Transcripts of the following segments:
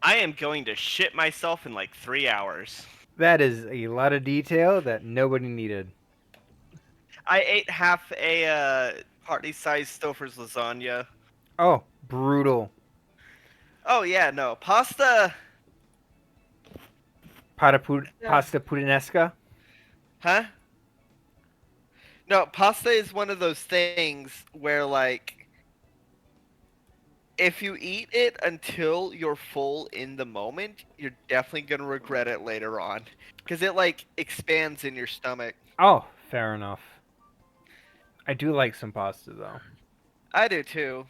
I am going to shit myself in like 3 hours. That is a lot of detail that nobody needed. I ate half a party-sized Stouffer's lasagna. Oh, brutal. Oh yeah, no pasta. Yeah. Pasta puttanesca. Huh? No, pasta is one of those things where like if you eat it until you're full in the moment, you're definitely gonna regret it later on because it like expands in your stomach. Oh, fair enough. I do like some pasta though. I do too.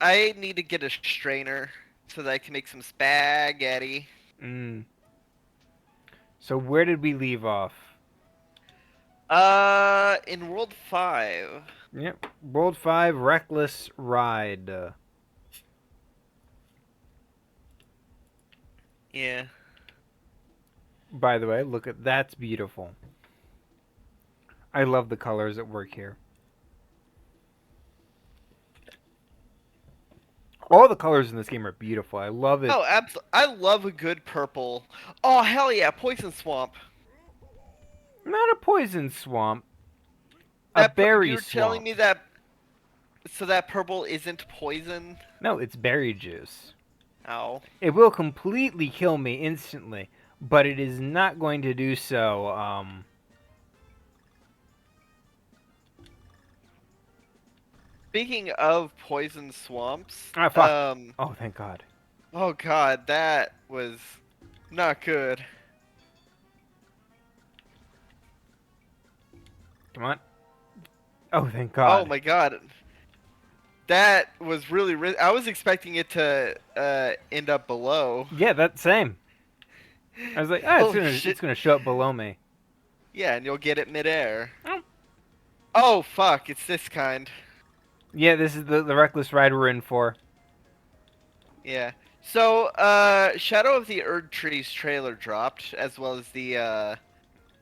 I need to get a strainer so that I can make some spaghetti. Mm. So where did we leave off? In World 5. Yep. World 5 Reckless Ride. Yeah. By the way, look at that's beautiful. I love the colors at work here. All the colors in this game are beautiful. I love it. Oh, absolutely. I love a good purple. Oh, hell yeah, Poison Swamp. Not a poison swamp, a berry You're telling swamp. me that so that purple isn't poison? No, it's berry juice. Ow. It will completely kill me instantly, but it is not going to do so. Speaking of poison swamps, Ah, fuck. Oh, thank God. oh god, that was not good. Come on. Oh, thank Oh God. my god. That was really I was expecting it to end up below. Yeah, that same. I was like, ah, Holy it's shit. gonna show up below me. Yeah, and you'll get it midair. Oh. Oh fuck, it's this kind. Yeah, this is the reckless ride we're in for. Yeah. So, Shadow of the Erd Trees trailer dropped, as well as uh,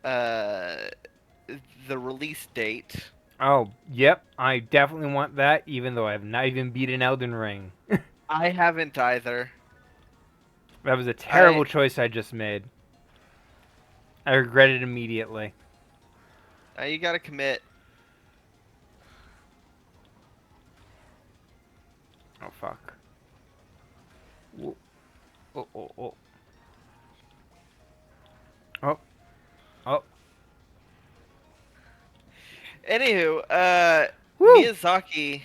the release date. Oh, yep, I definitely want that, even though I have not even beaten Elden Ring. I haven't either. That was a I terrible choice I just made. I regret it immediately. you gotta commit. Oh, fuck. Whoa. Oh, oh, oh. Oh, oh. Anywho, Woo! Miyazaki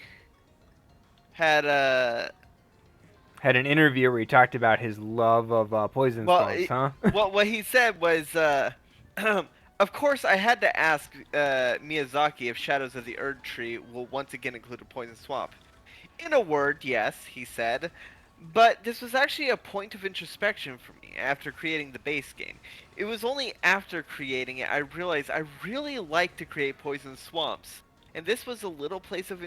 had Had an interview where he talked about his love of poison well, swamps, huh? what he said was of course I had to ask Miyazaki if Shadows of the Erd Tree will once again include a poison swamp. In a word, yes, he said. But this was actually a point of introspection for me after creating the base game. It was only after creating it I realized I really like to create poison swamps, and this was a little place of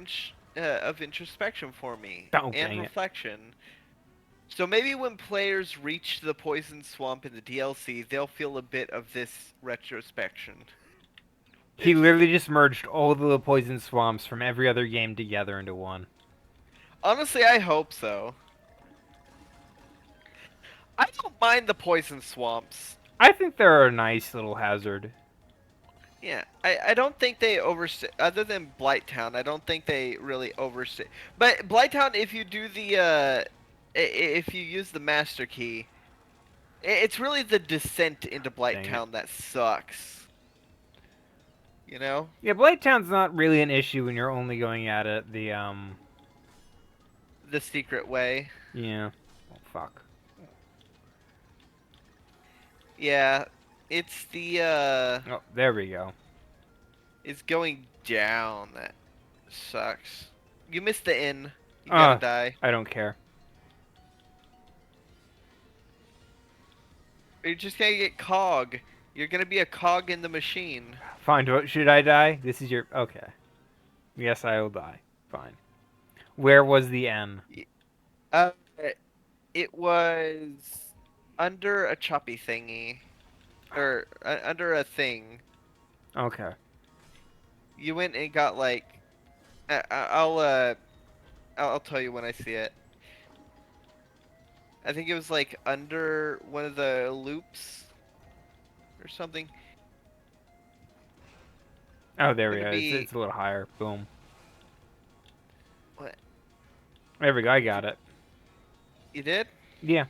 introspection for me Oh, and dang it. reflection. So maybe when players reach the poison swamp in the DLC, they'll feel a bit of this retrospection. He literally just merged all of the poison swamps from every other game together into one. Honestly, I hope so. I don't mind the poison swamps. I think they're a nice little hazard. Yeah, I don't think they overstay. Other than Blighttown, I don't think they really overstay. But Blighttown, if you do the if you use the master key, it's really the descent into Dang it. Blighttown that sucks. You know? Yeah, Blade Town's not really an issue when you're only going at it the. The secret way. Yeah. Oh, fuck. Yeah, it's the Oh, there we go. it's going down that sucks. You missed the inn. You gotta Uh, die. I don't care. You're just gonna get cog. You're gonna be a cog in the machine. Fine, should I die? This is your... Okay. Yes, I will die. Fine. Where was the N? Uh, it was under a choppy thingy, or under a thing. Okay. You went and got like, I'll tell you when I see it. I think it was like under one of the loops or something. Oh, there we Gonna go. be It's a little higher. Boom. what? There we go. I Is got it, it. you did? Yeah.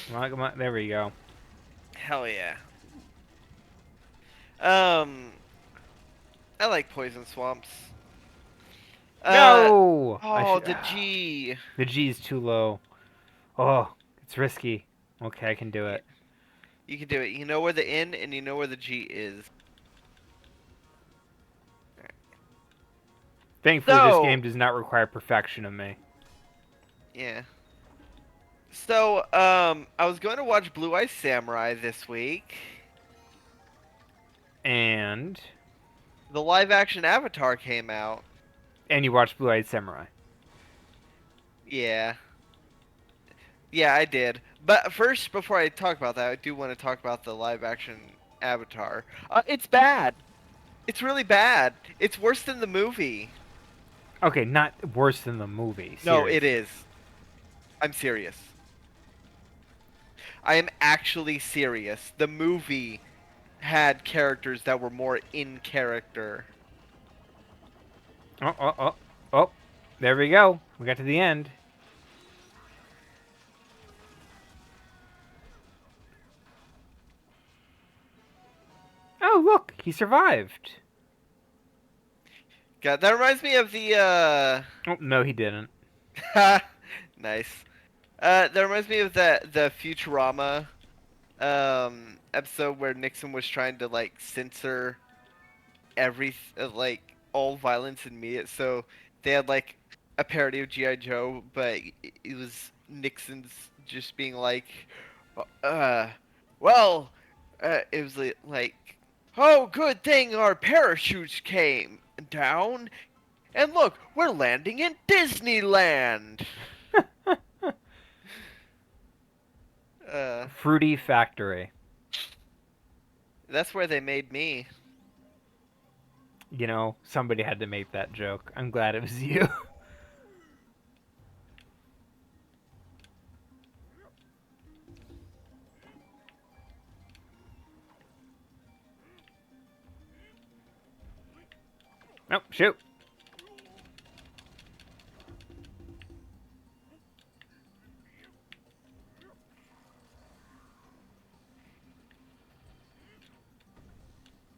Come on, come on. There we go. Hell yeah. Um, I like poison swamps. Uh, No! I oh, should. the G. The G's too low. Oh, it's risky. Okay, I can do Yeah, it. you can do it. You know where the N and you know where the G is. Thankfully, this game So, does not require perfection of me. yeah. So, I was going to watch Blue Eye Samurai this week. And The live action Avatar came out. you watched Blue Eyed Samurai. Yeah. Yeah, I did. But first, before I talk about that, I do want to talk about the live action Avatar. It's bad. It's really bad. It's worse than the movie. Okay, not worse than the movie. No, it Seriously. is. I'm serious. I am actually serious. The movie had characters that were more in character. Oh, oh, oh, oh. There we go. We got to the end. Oh, look, he survived. God, that reminds me of the Oh, no, he didn't. nice. That reminds me of the Futurama episode where Nixon was trying to like censor like all violence in media. So they had like a parody of GI Joe, but it was Nixon's just being like, uh, well, it was like, oh, good thing our parachutes came down, and look, we're landing in Disneyland. Uh, Fruity Factory. that's where they made me. You know, somebody had to make that joke. I'm glad it was you. Oh, shoot.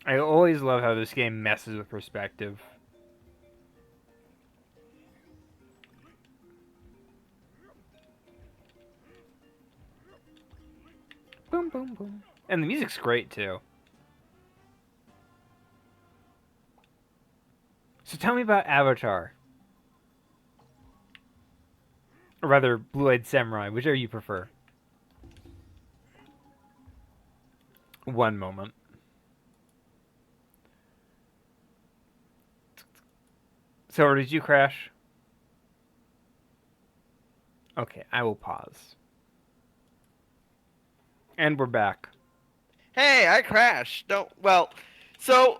I always love how this game messes with perspective. Boom, boom, boom. And the music's great, too. So tell me about Avatar. Or rather, Blue-Eyed Samurai, whichever you prefer. One moment. So, did you crash? Okay, I will pause. And we're back. Hey, I crashed. No, well, so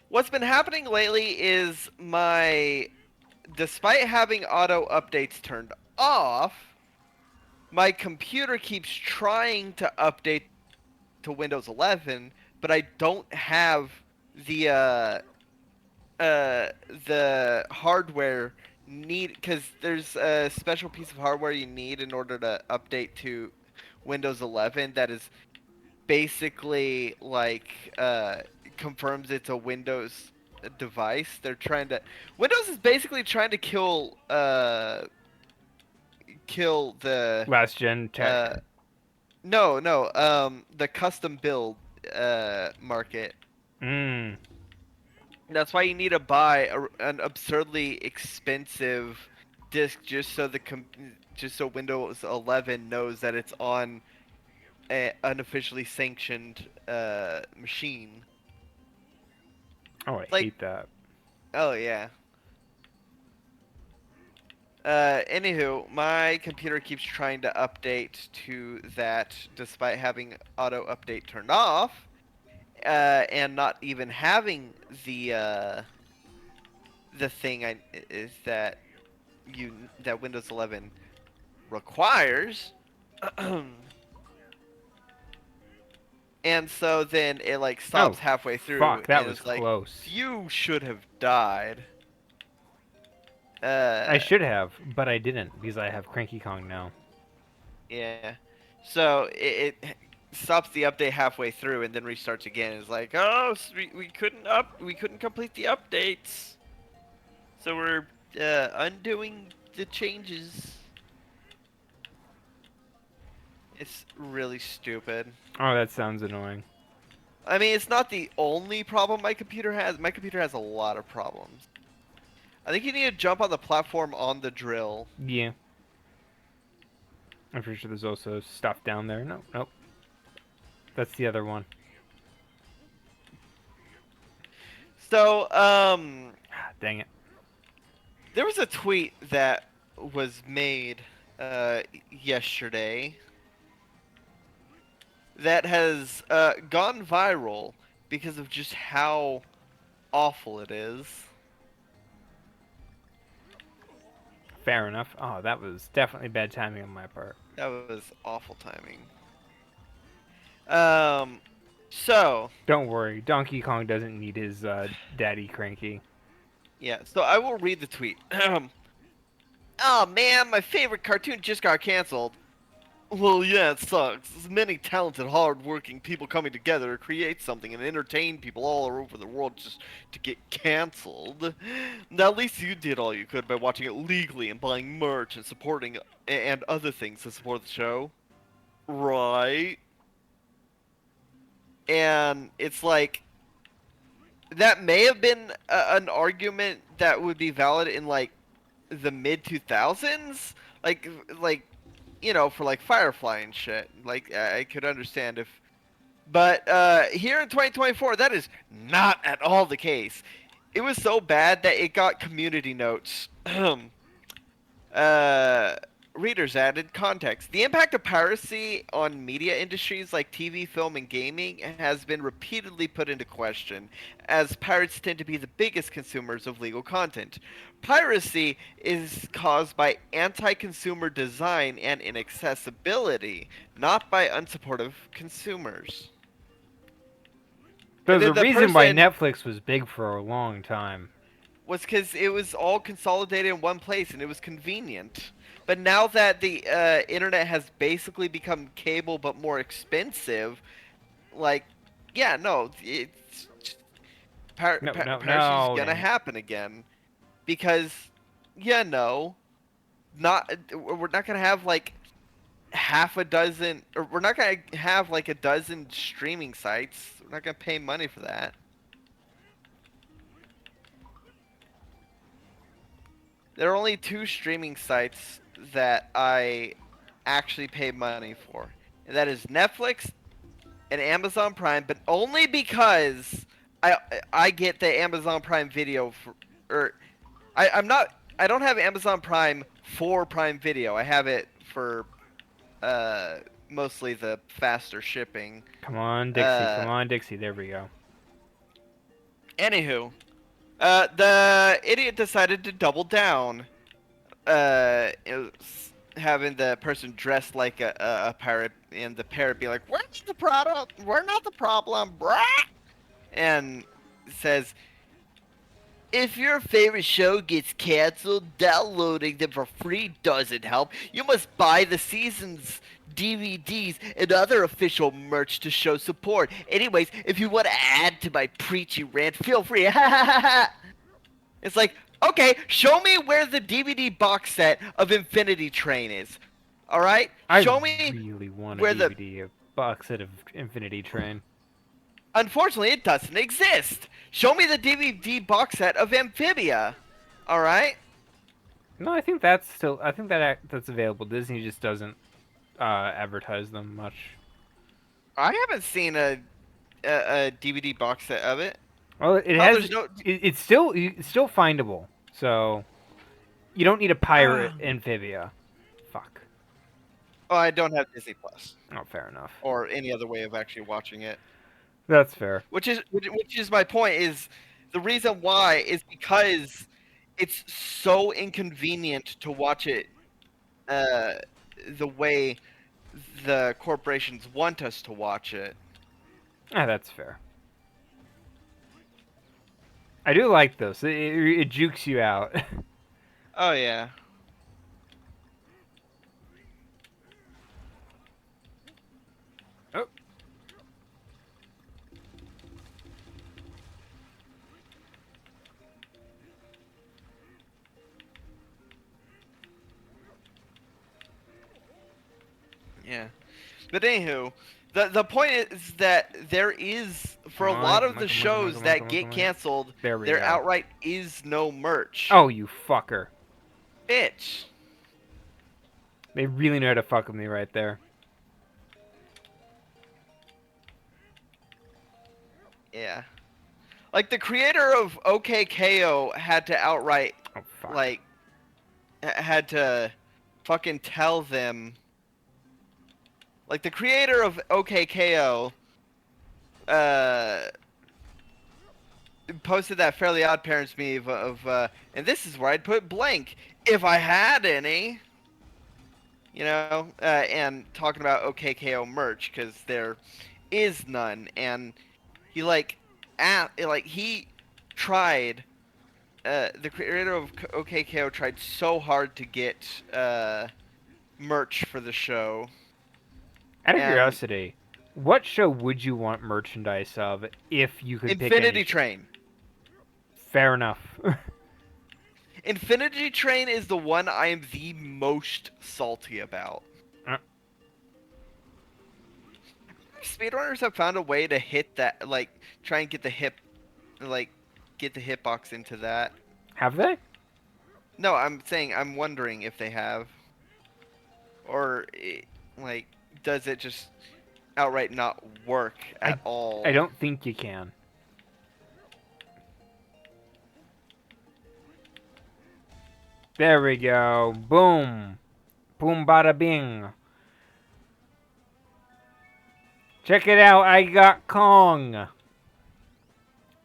what's been happening lately is despite having auto updates turned off, my computer keeps trying to update to Windows 11, but I don't have the uh the hardware need because there's a special piece of hardware you need in order to update to Windows 11 that is basically like confirms it's a Windows device. They're trying to Windows is basically trying to kill the Last gen tech. uh no the custom build market. Mmm. That's why you need to buy an absurdly expensive disk just so Windows 11 knows that it's on a unofficially sanctioned machine. Oh, I Like, hate that. oh yeah. Anywho, my computer keeps trying to update to that despite having auto update turned off. and not even having the thing is that that Windows 11 requires. And so then it like Oh, stops halfway through fuck, that and was is like, close. "You should have died." I Uh, should have, but I didn't because I have Cranky Kong now. yeah. So it stops the update halfway through and then restarts again. It's like, "Oh, we couldn't complete the updates, so we're undoing the changes." It's really stupid. Oh, that sounds annoying. I mean, it's not the only problem my computer has. My computer has a lot of problems. I think you need to jump on the platform on the drill. Yeah. I'm pretty sure there's also stuff down there. No, nope. That's the other one. So, Ah, dang it. there was a tweet that was made yesterday that has gone viral because of just how awful it is. Fair enough. Oh, that was definitely bad timing on my part. That was awful timing. Um, so Don't worry, Donkey Kong doesn't need his daddy Cranky. yeah, so I will read the tweet. Oh man, my favorite cartoon just got canceled. Well, yeah, it sucks. There's many talented, hard-working people coming together to create something and entertain people all over the world just to get canceled. Now, at least you did all you could by watching it legally and buying merch and supporting and other things to support the show, right? And it's like that may have been an argument that would be valid in like the mid 2000s, like for like Firefly and shit. Like I could understand if, but here in 2024, that is not at all the case. It was so bad that it got community notes. uh, Readers added context. The impact of piracy on media industries like TV, film, and gaming has been repeatedly put into question, as pirates tend to be the biggest consumers of legal content. Piracy is caused by anti consumer design and inaccessibility, not by unsupportive consumers. And There's a then the reason why person Netflix was big for a long time. was because it was all consolidated in one place and it was convenient. But now that the internet has basically become cable but more expensive, like, yeah, no, it's No, no, piracy is no, gonna dang it. happen again because, yeah, no, not we're not gonna have like half a dozen, or we're not gonna have like a dozen streaming sites. We're not gonna pay money for that. There are only two streaming sites that I actually pay money for, and that is Netflix and Amazon Prime, but only because I I get the Amazon Prime Video for, or I'm not, I don't have Amazon Prime for Prime Video. I have it for uh mostly the faster shipping. Come on, Dixie. Uh, Come on, Dixie. There we go. Anywho, the idiot decided to double down. It was having the person dressed like a pirate and the parrot be like, "We're not the product. We're not the problem, bruh," and says, "If your favorite show gets canceled, downloading them for free doesn't help. You must buy the season's DVDs and other official merch to show support. Anyways, if you want to add to my preachy rant, feel free." It's like, okay, show me where the DVD box set of Infinity Train is. All right, I show me really want a where the. DVD, a box set of Infinity Train. Unfortunately, it doesn't exist. Show me the DVD box set of Amphibia. All right. No, I think that's still. I think that's available. Disney just doesn't advertise them much. I haven't seen a DVD box set of it. Well, it How has. there's no. It's still findable. So you don't need a pirate amphibia. Fuck. Oh, I don't have Disney Plus Oh, fair enough. or any other way of actually watching it. That's fair. Which is my point is the reason why is because it's so inconvenient to watch it uh, the way the corporations want us to watch it. Ah, that's fair. I do like this. It jukes you out. Oh yeah. Oh, Yeah. But anywho, the point is that there is for come a on, lot come of on, the come on, come on, shows come on, that come on, get come on. canceled, There we there go. outright is no merch. Oh, you fucker. Bitch. They really know how to fuck with me right there. Yeah. Like the creator of OKKO had to outright Oh, fuck. like had to fucking tell them like the creator of OKKO uh posted that Fairly Odd Parents meme of and this is where I'd put blank if I had any, and talking about OKKO merch because there is none, and he he tried. The creator of OKKO tried so hard to get merch for the show, Out of and curiosity, what show would you want merchandise of if you could pick any Infinity show? Train. Fair enough. Infinity Train is the one I am the most salty about. Uh, Speedrunners have found a way to hit that, like, try and like, get the hitbox into that. have they? No, I'm saying, I'm wondering if they have. Or, like, does it just outright not work I, at I all? don't think you can. There we go. Boom. Boom bada bing. Check it out. I got Kong.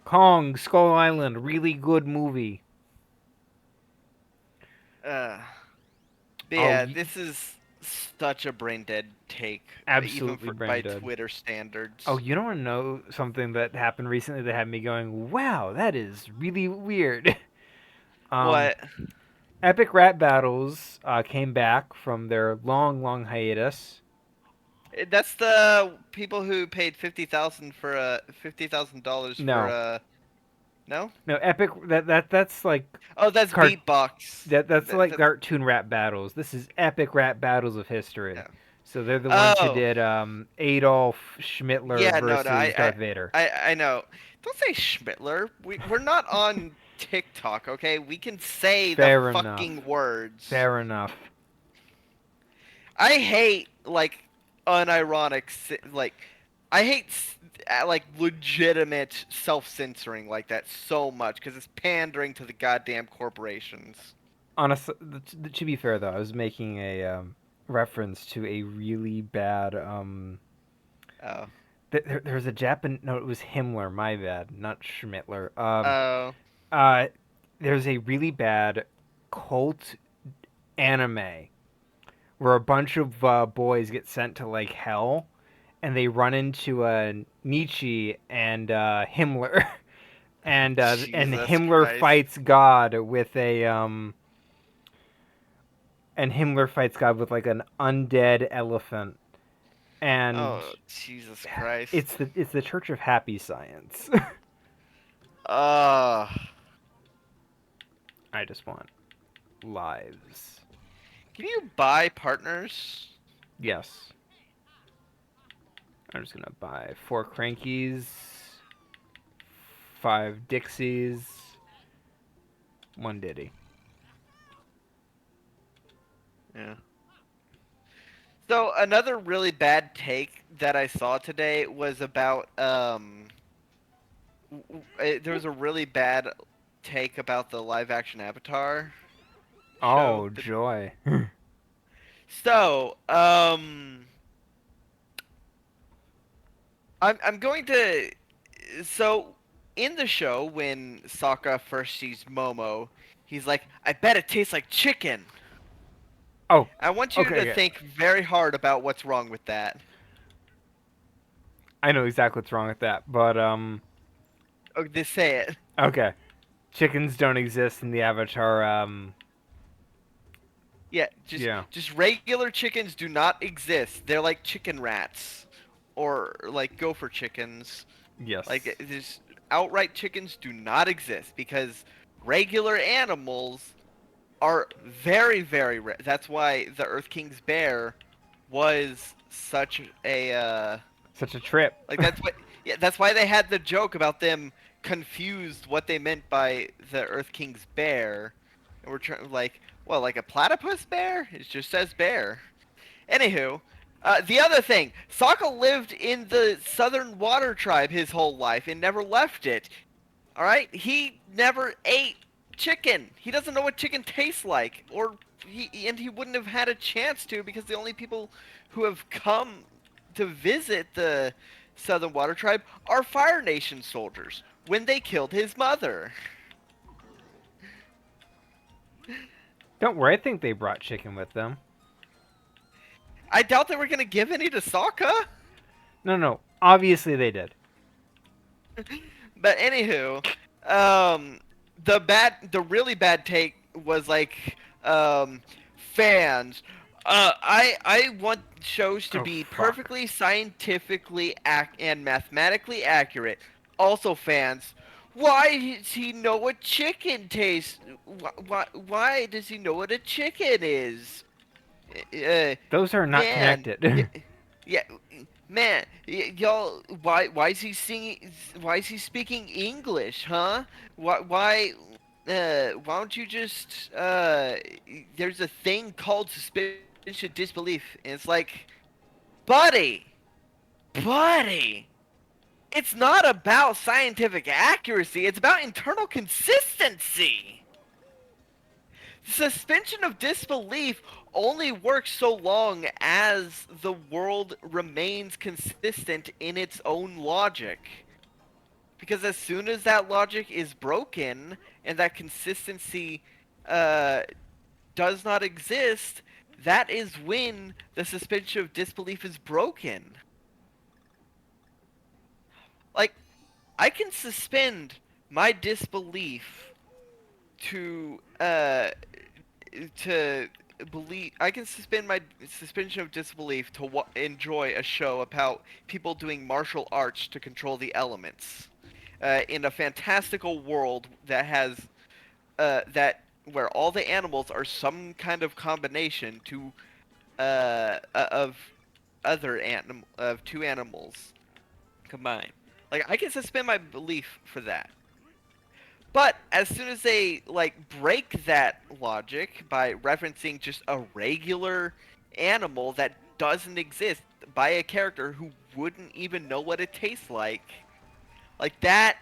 Kong Skull Island. Really good movie. Uh, but Oh, yeah, this is such a brain dead take, even absolutely for brain by dead. Twitter Oh, standards. you don't want to know something that happened recently that had me going, wow, that is really weird. um, What? Epic Rap Battles came back from their long, long hiatus. That's the people who paid $50,000 for No, no? no, Epic. That's like Oh, that's cart. Beatbox. That's like That's cartoon rap battles. This is Epic Rap Battles of history. yeah. So they're the ones who Oh, did Adolf Schmittler yeah, no, no, versus Darth Vader. I know. Don't say Schmittler. We're not on TikTok, okay? We can say the Fair enough. fucking words. Fair enough. I hate like unironic like I hate like legitimate self-censoring like that so much because it's pandering to the goddamn corporations. Honestly, to be fair though, I was making a reference to a really bad. Oh. There was a Japan. No, it was Himmler. My bad, not Schmittler. Oh. Uh, there's a really bad cult anime where a bunch of boys get sent to like hell, and they run into Nietzsche and Himmler, and Jesus Himmler Christ. fights God with a and Himmler fights God with like an undead elephant, and Oh, Jesus Christ. it's the Church of Happy Science. Uh, I just want lives. can you buy partners? Yes, I'm just gonna buy 4 Crankies, 5 Dixies, 1 Diddy. Yeah. So another really bad take that I saw today was about there was a really bad take about the live action Avatar show. Oh joy! So, I'm going to. So, in the show, when Sokka first sees Momo, he's like, "I bet it tastes like chicken." Oh, I want you okay, to okay. think very hard about what's wrong with that. I know exactly what's wrong with that, but Oh, just say it. okay. Chickens don't exist in the Avatar. Yeah, Yeah. just regular chickens do not exist. They're like chicken rats, or like gopher chickens. Like Yes. this outright chickens do not exist because regular animals are very very rare. That's why the Earth King's bear was such a Such a trip. like that's what yeah, that's why they had the joke about them confused what they meant by the Earth King's bear. And we're trying like, well, like a platypus bear? It just says bear. Anywho, the other thing, Sokka lived in the Southern Water Tribe his whole life and never left it. All right, he never ate chicken. He doesn't know what chicken tastes like, or he wouldn't have had a chance to because the only people who have come to visit the Southern Water Tribe are Fire Nation soldiers when they killed his mother. Don't worry, I think they brought chicken with them. I doubt they were gonna give any to Sokka. No, no. Obviously they did. But anywho, um, the really bad take was like, fans. I want shows to Oh be fuck. perfectly scientifically and mathematically accurate. Also, fans, why does he know what chicken tastes? Why does he know what a chicken is? Uh, Those are not man, connected. yeah, man, y'all, why is he singing? Why is he speaking English, huh? Why don't you just There's a thing called suspicion disbelief, and it's like, buddy, buddy, it's not about scientific accuracy. It's about internal consistency. Suspension of disbelief only works so long as the world remains consistent in its own logic. Because as soon as that logic is broken and that consistency uh, does not exist, that is when the suspension of disbelief is broken. Like, I can suspend my disbelief to to believe. I can suspend my suspension of disbelief to enjoy a show about people doing martial arts to control the elements in a fantastical world that has that where all the animals are some kind of combination to of of two animals combined. Like, I can suspend my belief for that. But as soon as they like break that logic by referencing just a regular animal that doesn't exist by a character who wouldn't even know what it tastes like that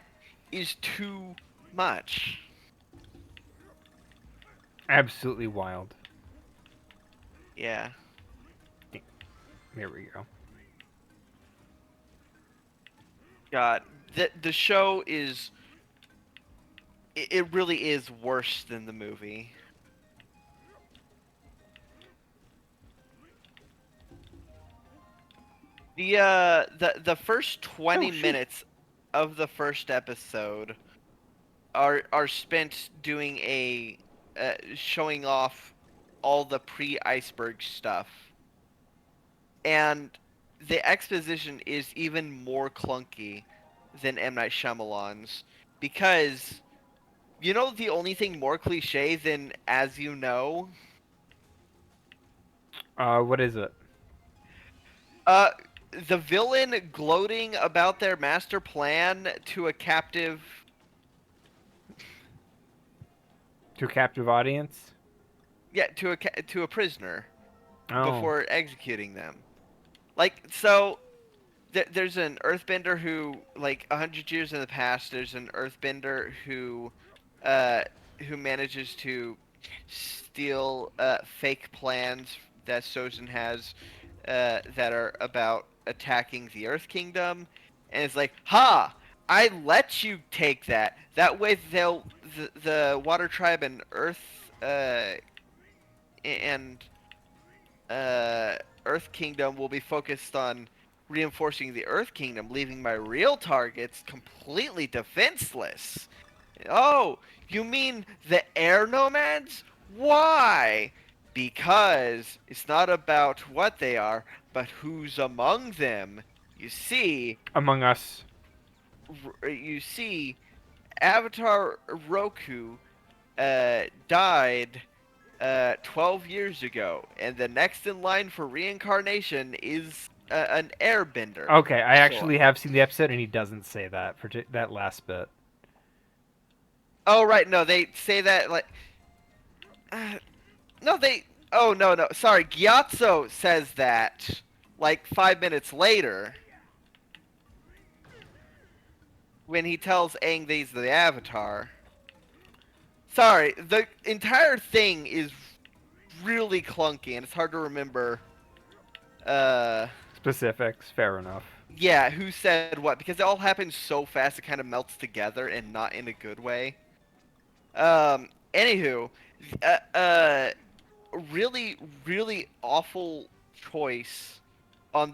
is too much. Absolutely wild. Yeah. Here we go. God, the show is it really is worse than the movie. The first Oh 20 shit. minutes of the first episode are spent doing a showing off all the pre-iceberg stuff, and the exposition is even more clunky than M Night Shyamalan's because you know the only thing more cliche than as you know, What is it? uh, the villain gloating about their master plan to a captive, To a captive audience? yeah, to a prisoner Oh. before executing them. Like, so there's an earthbender who, like, 100 years in the past, there's an earthbender uh who manages to steal fake plans that Sojin has that are about attacking the Earth Kingdom, and it's like, "Ha! I let you take that. That way, the Water Tribe and Earth and Earth Kingdom will be focused on reinforcing the Earth Kingdom, leaving my real targets completely defenseless." Oh, you mean the air nomads? Why? Because it's not about what they are, but who's among them. You see, Among Us. you see, Avatar Roku died 12 years ago, and the next in line for reincarnation is an airbender. Okay, I So, actually have seen the episode, and he doesn't say that that last bit. oh right, no, they say that like, uh, no, they, oh no, no, sorry, Gyatso says that like 5 minutes later when he tells Aang that he's the Avatar. Sorry, the entire thing is really clunky and it's hard to remember. Uh, Specifics, fair enough. yeah, who said what? Because it all happens so fast, it kind of melts together and not in a good way. Anywho, uh, uh, really, really awful choice on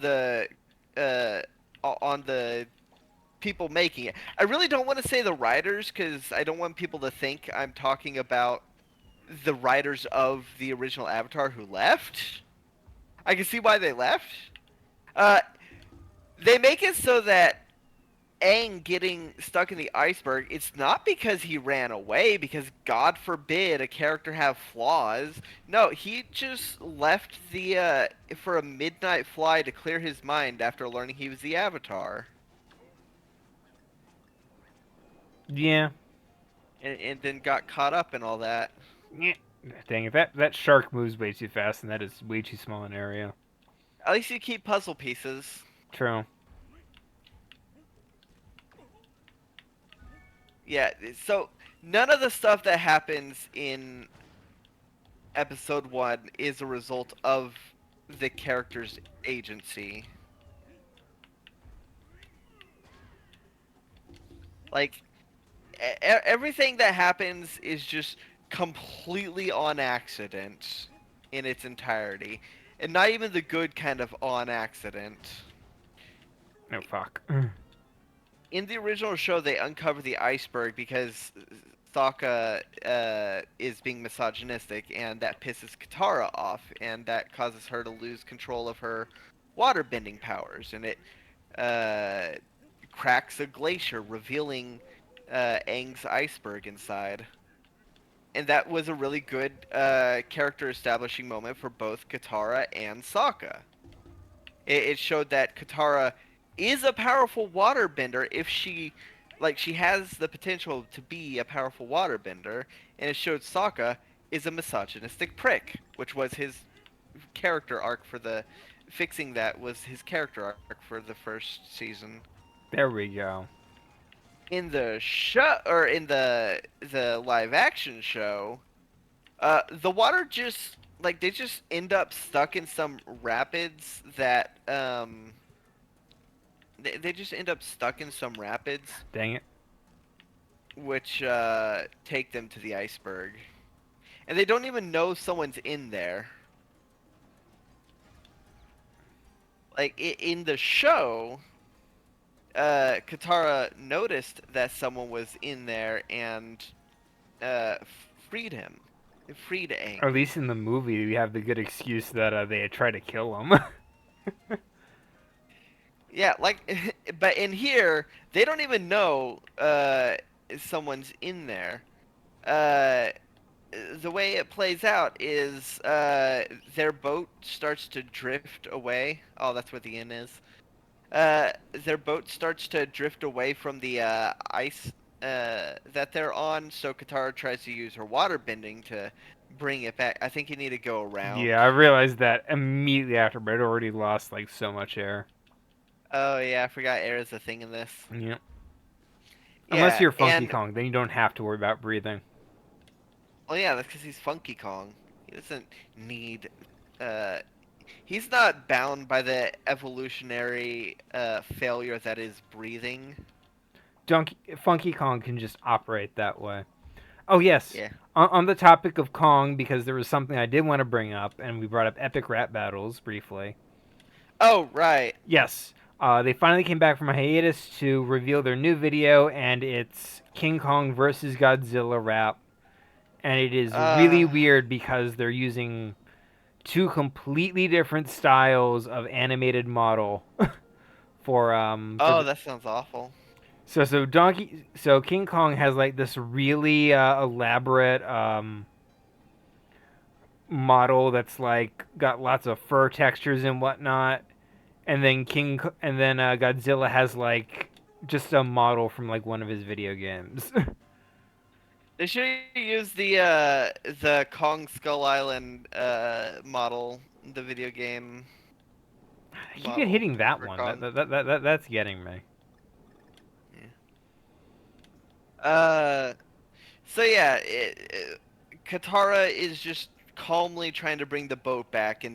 uh, on the people making it. I really don't want to say the writers because I don't want people to think I'm talking about the writers of the original Avatar who left. I can see why they left. Uh, they make it so that Aang getting stuck in the iceberg, it's not because he ran away, because God forbid a character have flaws. No, he just left the for a midnight fly to clear his mind after learning he was the Avatar, Yeah. and then got caught up in all that. Yeah. Dang it, that shark moves way too fast, and that is way too small an area. At least you keep puzzle pieces. True. Yeah, so none of the stuff that happens in episode 1 is a result of the character's agency. Like everything that happens is just completely on accident in its entirety, and not even the good kind of on accident. Oh fuck. In the original show, they uncover the iceberg because Sokka is being misogynistic, and that pisses Katara off, and that causes her to lose control of her waterbending powers, and it uh, cracks a glacier, revealing Aang's iceberg inside. And that was a really good character establishing moment for both Katara and Sokka. It showed that Katara is a powerful waterbender if she has the potential to be a powerful waterbender, and it showed Sokka is a misogynistic prick, which was his character arc for the fixing that was his character arc for the first season. There we go. In the show or in the live action show, the water just like they just end up stuck in some rapids that they just end up stuck in some rapids Dang it. which take them to the iceberg, and they don't even know someone's in there. Like in the show, Katara noticed that someone was in there and uh, freed him, freed Or Aang. at least in the movie, we have the good excuse that they had tried to kill him. Yeah, like, but in here, they don't even know someone's in there. Uh, the way it plays out is their boat starts to drift away. Oh, that's where the inn is. Their boat starts to drift away from the ice that they're on, so Katara tries to use her water bending to bring it back. I think you need to go Yeah, around. I realized that immediately after, but I'd already lost like so much air. Oh yeah, I forgot air is a thing in this. Yeah. Unless Yeah, you're Funky and Kong, then you don't have to worry about breathing. well, yeah, that's because he's Funky Kong. He doesn't need uh He's not bound by the evolutionary failure that is breathing. Funky Kong can just operate that way. Oh yes, Yeah. on the topic of Kong, because there was something I did want to bring up, and we brought up epic rap battles briefly. Oh, right. Yes, they finally came back from a hiatus to reveal their new video, and it's King Kong versus Godzilla rap, and it is really Uh, weird because they're using two completely different styles of animated model for oh, the that sounds awful. so King Kong has like this really elaborate model that's like got lots of fur textures and whatnot, and then Godzilla has like just a model from like one of his video games. They should use the Kong Skull Island model, the video game I keep model hitting that for one. Kong. That's getting me. Yeah. Uh, so yeah, Katara is just calmly trying to bring the boat back,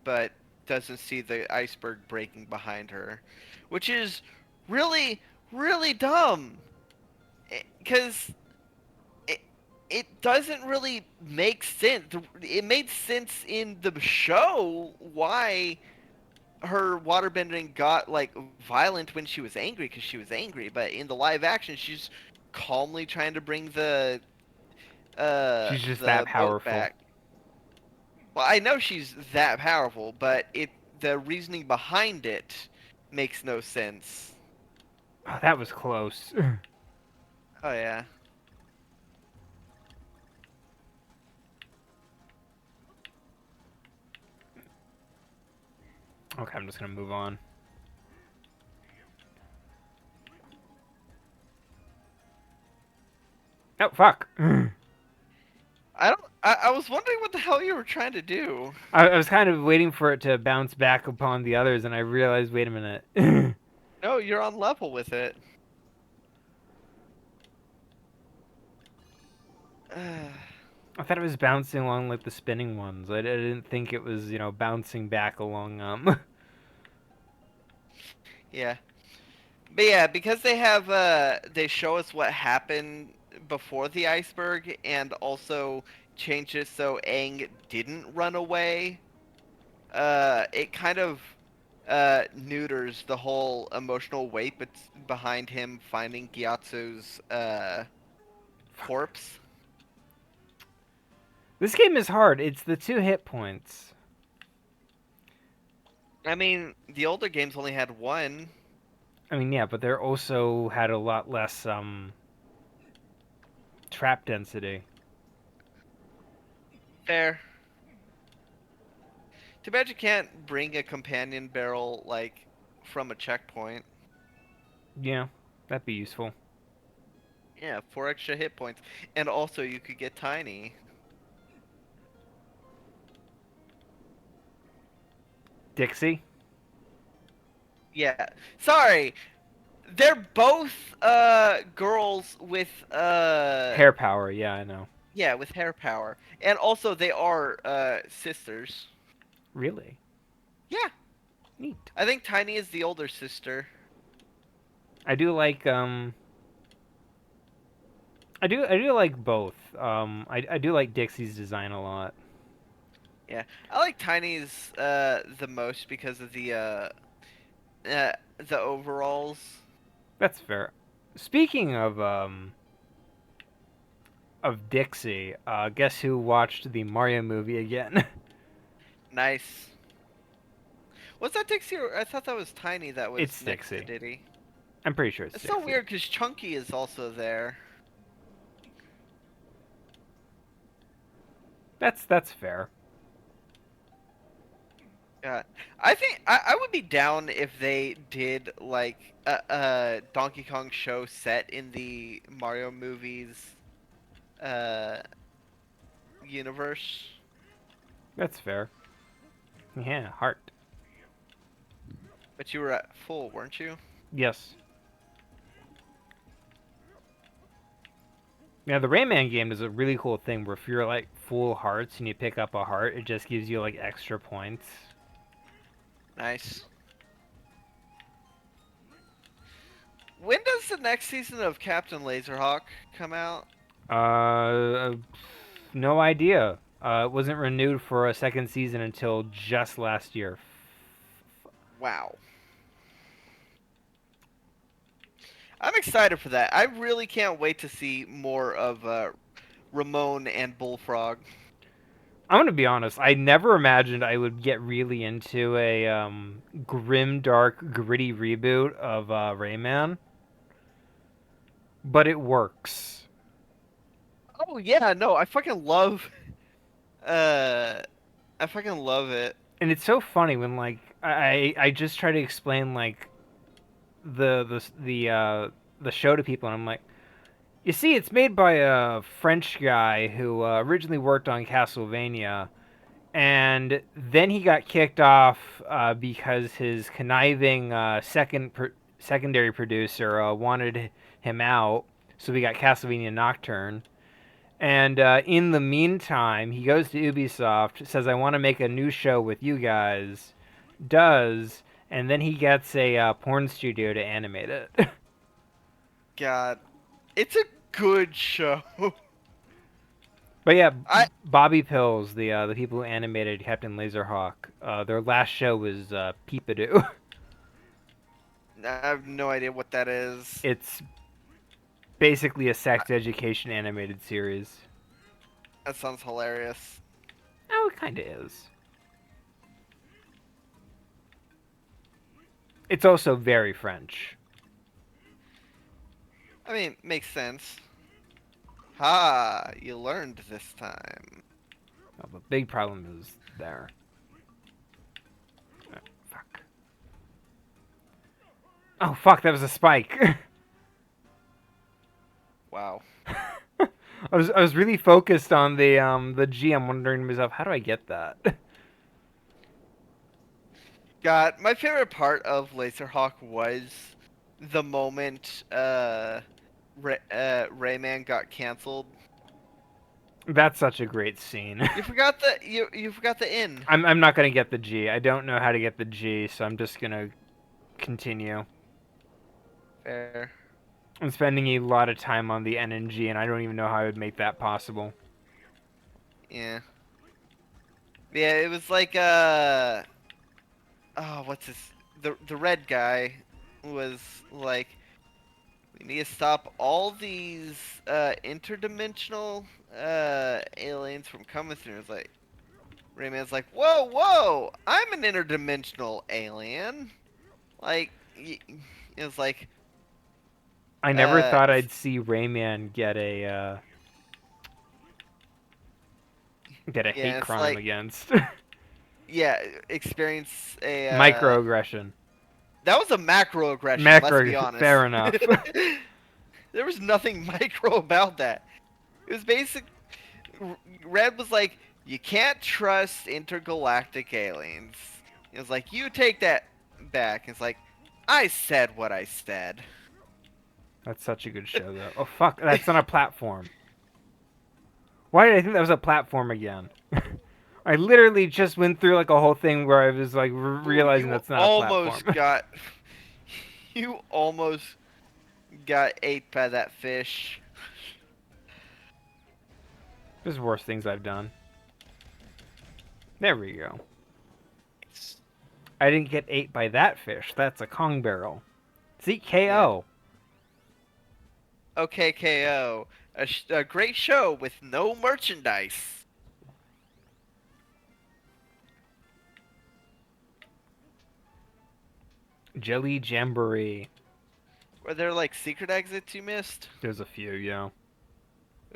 but doesn't see the iceberg breaking behind her, which is really, really dumb. Because it it doesn't really make sense. It made sense in the show why her waterbending got like violent when she was angry because she was angry, but in the live action she's calmly trying to bring She's just that the boat powerful. back. Well, I know she's that powerful, but the reasoning behind it makes no sense. Oh, that was close. Oh yeah. Okay, I'm just gonna move on. Oh fuck! I was wondering what the hell you were trying to do. I was kind of waiting for it to bounce back upon the others, and I realized, wait a minute. No, you're on level with it. I thought it was bouncing along like the spinning ones. I didn't think it was, bouncing back along. Yeah. But yeah, because they show us what happened before the iceberg and also change it so Aang didn't run away, it kind of neuters the whole emotional weight behind him finding Gyatso's Fuck. corpse. This game is hard. It's the 2 hit points. I mean, the older games only had one. I mean, yeah, but they're also had a lot less trap density. Fair. Too bad you can't bring a companion barrel like from a checkpoint. Yeah, that'd be useful. Yeah, 4 extra hit points. And also you could get tiny. Dixie, Yeah. Sorry. They're both girls with hair power. Yeah, I know. yeah, with hair power. And also they are sisters. Really Yeah. neat. I think Tiny is the older sister. I do like I do like both. I do like Dixie's design a lot. Yeah. I like Tiny's the most because of the overalls. That's fair. Speaking of Dixie, guess who watched the Mario movie again? Nice. Was that Dixie or I thought that was Tiny that was It's next to Dixie. Diddy. I'm pretty sure it's It's so Dixie. weird because Chunky is also there. That's fair. Yeah, I think I would be down if they did like a Donkey Kong show set in the Mario movies uh universe. That's fair. Yeah, heart. But you were at full, weren't you? Yes. Yeah, the Rayman game is a really cool thing where if you're like full hearts and you pick up a heart, it just gives you like extra points. Nice. When does the next season of Captain Laserhawk come out? Uh, no idea. It wasn't renewed for a second season until just last year. Wow. I'm excited for that. I really can't wait to see more of Ramon and Bullfrog. I'm gonna be honest. I never imagined I would get really into a grim, dark, gritty reboot of Rayman, but it works. Oh yeah, no, uh I fucking love it. And it's so funny when like I just try to explain like the show to people, and I'm like, you see, it's made by a French guy who originally worked on Castlevania, and then he got kicked off because his conniving secondary producer wanted him out. So we got Castlevania Nocturne. And in the meantime, he goes to Ubisoft, says, "I want to make a new show with you guys." Does, and then he gets a porn studio to animate it. God, it's a good show. But yeah, I Bobby Pills, the people who animated Captain Laserhawk, their last show was Peepadoo. I have no idea what that is. It's basically a sex education animated series. That sounds hilarious. Oh, it kind of is. It's also very French. I mean, makes sense. Ha, you learned this time. Well, the big problem is there. Fuck. Oh fuck, that was a spike. Wow. I was really focused on the G. I'm wondering to myself, how do I get that? God, my favorite part of Laserhawk was the moment Rayman got canceled. That's such a great scene. You forgot the in. I'm not gonna get the G. I don't know how to get the G, so I'm just gonna continue. Fair. I'm spending a lot of time on the N and G, and I don't even know how I would make that possible. Yeah. Yeah, it was like oh, what's his the red guy was like, we need to stop all these interdimensional aliens from coming through. It's like Rayman's like, whoa, whoa, I'm an interdimensional alien. Like, it was like, I never uh, thought I'd see Rayman get a hate yeah, it's crime like, against yeah, experience a microaggression. that was a macro aggression. Let's Macro, be honest. fair enough. There was nothing micro about that. It was basic. Red was like, you can't trust intergalactic aliens. It was like, you take that back. It's like, I said what I said. That's such a good show, though. Oh fuck, that's on a platform. Why did I think that was a platform again? I literally just went through like a whole thing where I was like Ooh, realizing that's not a platform. you almost got ate by that fish. There's worse things I've done. There we go. I didn't get ate by that fish. That's a Kong barrel. See, Yeah. KO. Okay, KO. A great show with no merchandise. Jelly Jamboree. Were there like secret exits you missed? There's a few, yeah.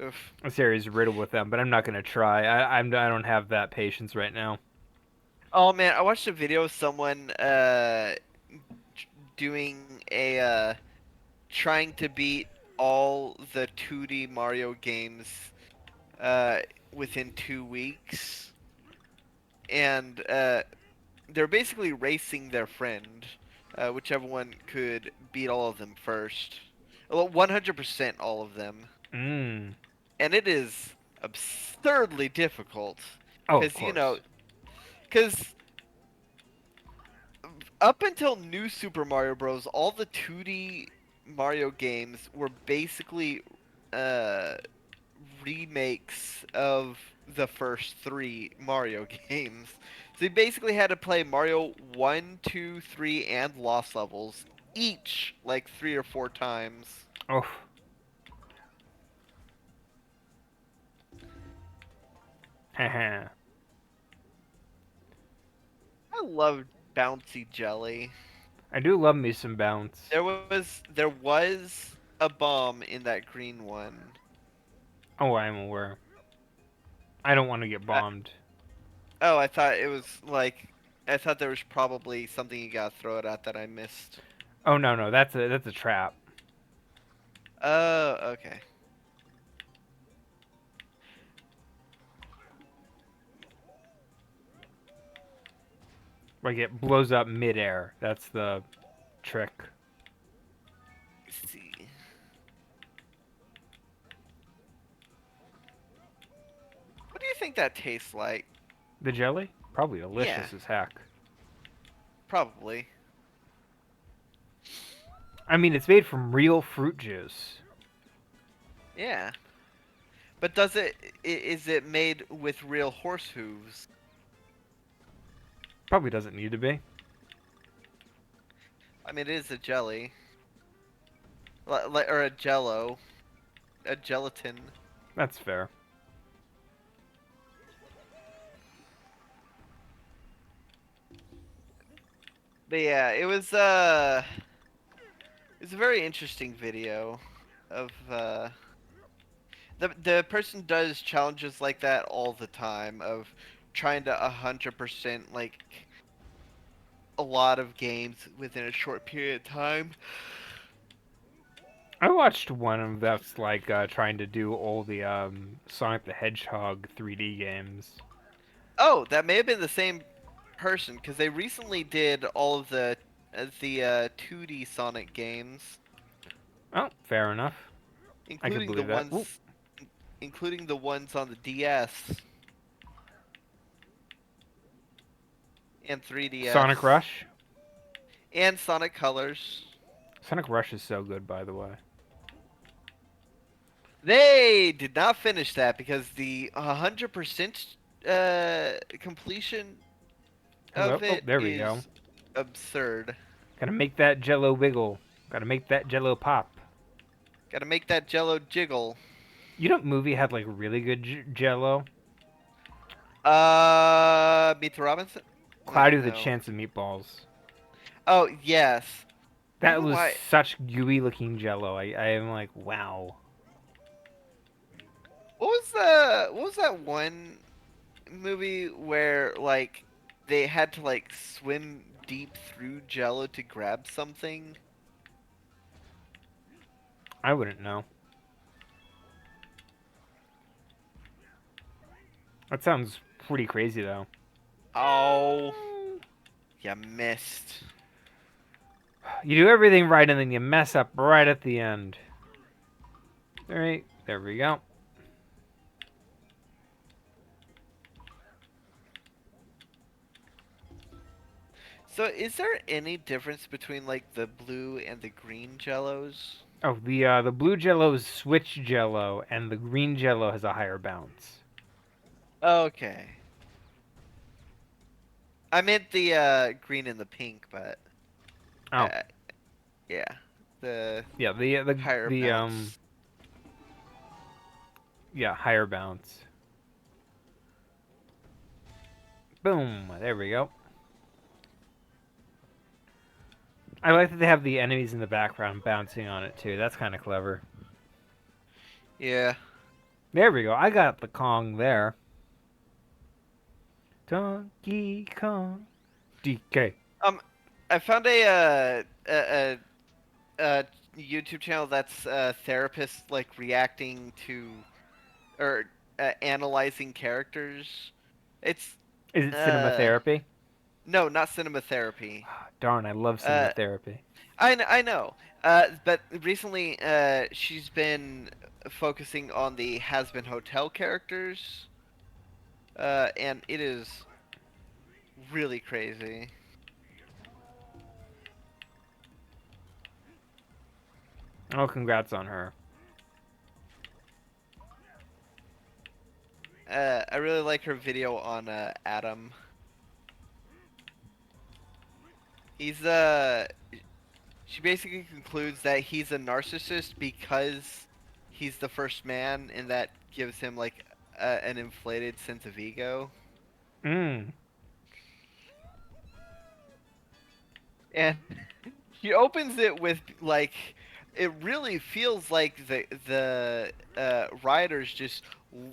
Oof. This area is riddled with them, but I'm not gonna try. I don't have that patience right now. Oh man, I watched a video of someone doing a trying to beat all the 2D Mario games uh within 2 weeks, and they're basically racing their friend, whichever one could beat all of them first. Well, 100% all of them, Mmm. and it is absurdly difficult Oh, of because course. because Up until New Super Mario Bros., all the 2D Mario games were basically uh, remakes of the first three Mario games. So you basically had to play Mario 1, 2, 3, and Lost Levels, each like 3 or 4 times. Oh, haha. I love bouncy jelly. I do love me some bounce. There was a bomb in that green one. Oh, I'm aware. I don't want to get I, bombed. oh, I thought it was like I thought there was probably something you gotta throw it at that I missed. Oh no, no, that's a trap. Oh, okay. Like it blows up midair. That's the trick. Let's see. What do you think that tastes like? The jelly? Probably Yeah, delicious as heck. probably. I mean, it's made from real fruit juice. Yeah. But does is it made with real horse hooves? Probably doesn't need to be. I mean, it is a jelly. Or a jello. A gelatin. That's fair. But yeah, it's a very interesting video of the person does challenges like that all the time of trying to 100% like a lot of games within a short period of time. I watched one of that's like trying to do all the Sonic the Hedgehog 3D games. Oh, that may have been the same person because they recently did all of the 2D Sonic games, Oh, fair enough. I could including the believe that. Ooh, ones including the ones on the DS and Sonic 3DS Rush. and Sonic Colors. Sonic Rush is so good, by the way. They did not finish that because the 100% completion Hello. of Oh, it there we go. is absurd. Gotta make that Jello wiggle. Gotta make that Jello pop. Got to make that Jello jiggle. You know, movie had like really good Jello. Meet the Robinson? Cloudy with a No. Chance of Meatballs. Oh yes. I don't That know was why. such gooey looking Jello. I am like, wow. What was that one movie where like they had to like swim deep through Jello to grab something? I wouldn't know. That sounds pretty crazy though. Oh, you missed. You do everything right and then you mess up right at the end. Alright, there we go. So is there any difference between like the blue and the green Jellos? Oh, the blue Jello is switch Jello, and the green Jello has a higher bounce. Okay. I meant the green and the pink, but Oh, uh, yeah, the yeah, higher bounce. yeah, higher bounce. Boom, there we go. I like that they have the enemies in the background bouncing on it too. That's kind of clever. Yeah. There we go. I got the Kong there. Donkey Kong. DK. Um, I found a YouTube channel that's therapists like reacting to or analyzing characters. It's Is it cinema uh therapy? no, not cinema therapy. Darn, I love cinema Uh, therapy. I know. But recently, she's been focusing on the Has Been Hotel characters, and it is really crazy. Oh, congrats on her. I really like her video on Adam. He's she basically concludes that he's a narcissist because he's the first man, and that gives him like an inflated sense of ego. Mm. And she opens it with like, it really feels like the writers just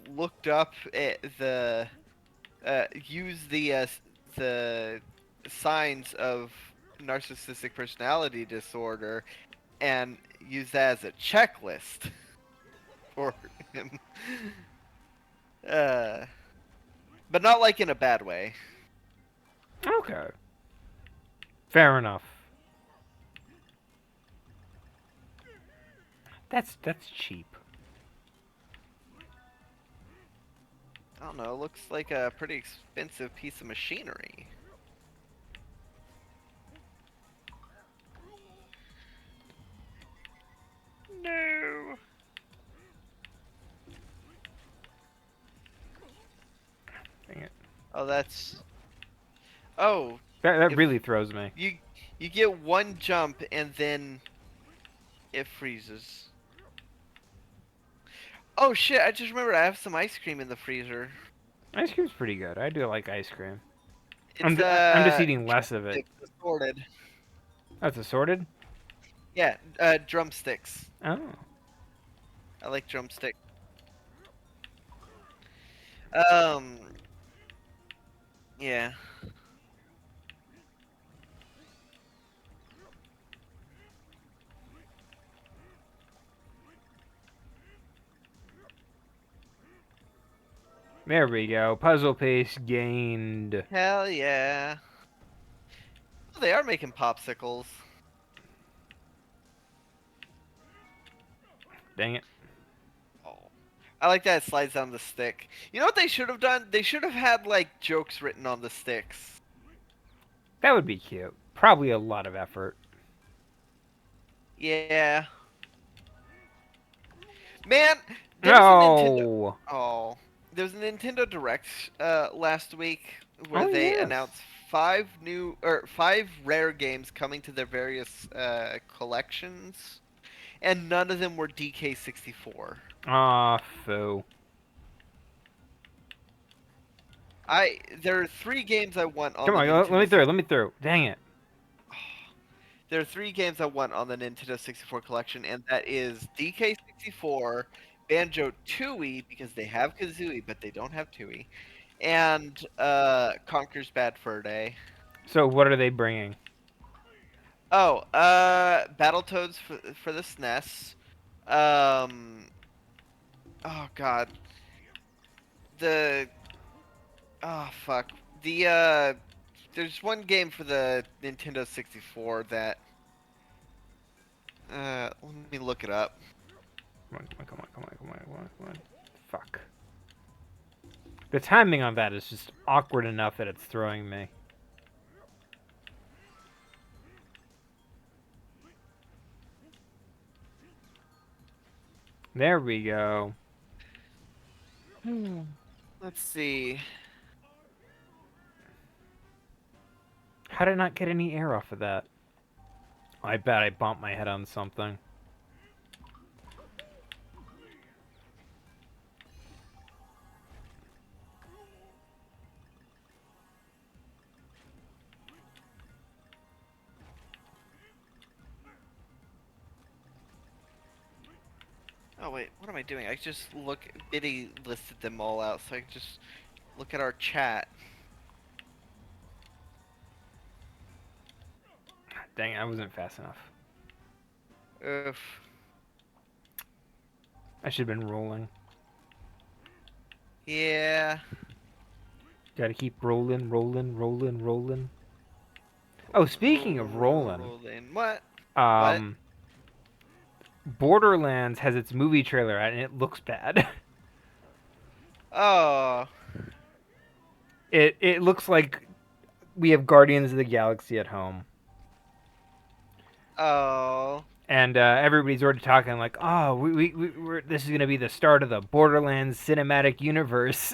looked up at used the signs of narcissistic personality disorder and use that as a checklist for him. Uh, but not like in a bad way. Okay. Fair enough. That's cheap. I don't know. It looks like a pretty expensive piece of machinery. No. Dang it. Oh, that's. Oh, That if really throws me. you you get one jump and then it freezes. Oh shit! I just remembered I have some ice cream in the freezer. Ice cream's pretty good. I do like ice cream. It's I'm just eating less of it. drumsticks assorted. That's assorted. Yeah, drumsticks. Oh. I like drumstick. Um, yeah. There we go. Puzzle piece gained. Hell yeah. Oh, they are making popsicles. Dang it. Oh. I like that it slides down the stick. You know what they should have done? They should have had like jokes written on the sticks. That would be cute. Probably a lot of effort. Yeah. Man, there was a Nintendo. No. Oh, there was a Nintendo Direct last week where Oh they yes. announced five rare games coming to their various collections, and none of them were DK64. Ah, foo. There are three games I want on Come the on, let Nintendo me through. 60. Let me through. Dang it. There are three games I want on the Nintendo 64 collection, and that is DK64, Banjo Tooie because they have Kazooie but they don't have Tooie, and Conker's Bad Fur Day. So what are they bringing? Oh, Battletoads for the SNES. Um, oh God, the oh fuck the there's one game for the Nintendo 64 that let me look it up. Come on, come on, come on, come on, come on, come on. Fuck. The timing on that is just awkward enough that it's throwing me. There we go. Let's see. How did I not get any air off of that? I bet I bumped my head on something. Oh wait, what am I doing? I just Biddy listed them all out, so I can just look at our chat. Dang it, I wasn't fast enough. Oof. I should have been rolling. Yeah. Gotta keep rolling, rolling, rolling, rolling. Oh, speaking of rolling, Rolling. What? What? um, Borderlands has its movie trailer out and it looks bad. Oh. It looks like we have Guardians of the Galaxy at home. Oh. And everybody's already talking like, oh, this is gonna be the start of the Borderlands cinematic universe.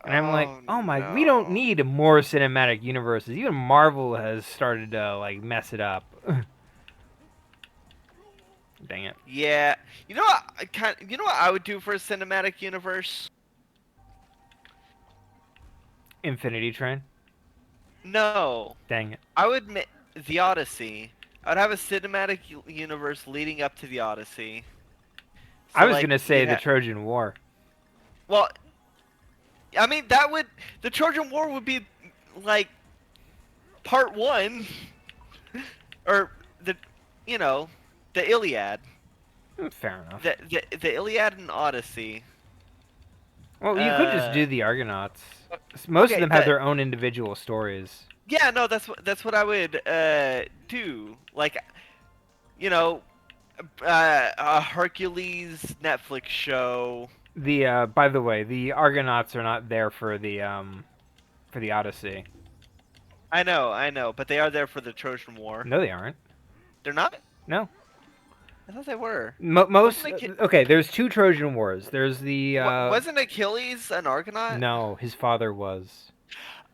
And I'm like, Oh oh my, we don't no. need more cinematic universes. Even Marvel has started to like mess it up. Dang it, Yeah. You know what? You know what I would do for a cinematic universe? Infinity Train. No. Dang it. I would the Odyssey. I would have a cinematic universe leading up to the Odyssey. I So was like gonna say you'd the have. Trojan War. Well, I mean that would the Trojan War would be like part one, or the, you know, the Iliad, Fair enough. the Iliad and Odyssey. Well, you could just Uh, do the Argonauts. Most of okay, them have but their own individual stories. yeah, no, that's what I would do. Like, you know, a Hercules Netflix show. The by the way, the Argonauts are not there for the Odyssey. I know, but they are there for the Trojan War. No, they aren't. They're not? No. I thought they were. Wasn't Most Achilles, okay. There's two Trojan Wars. There's the wasn't Achilles an Argonaut? no, his father was.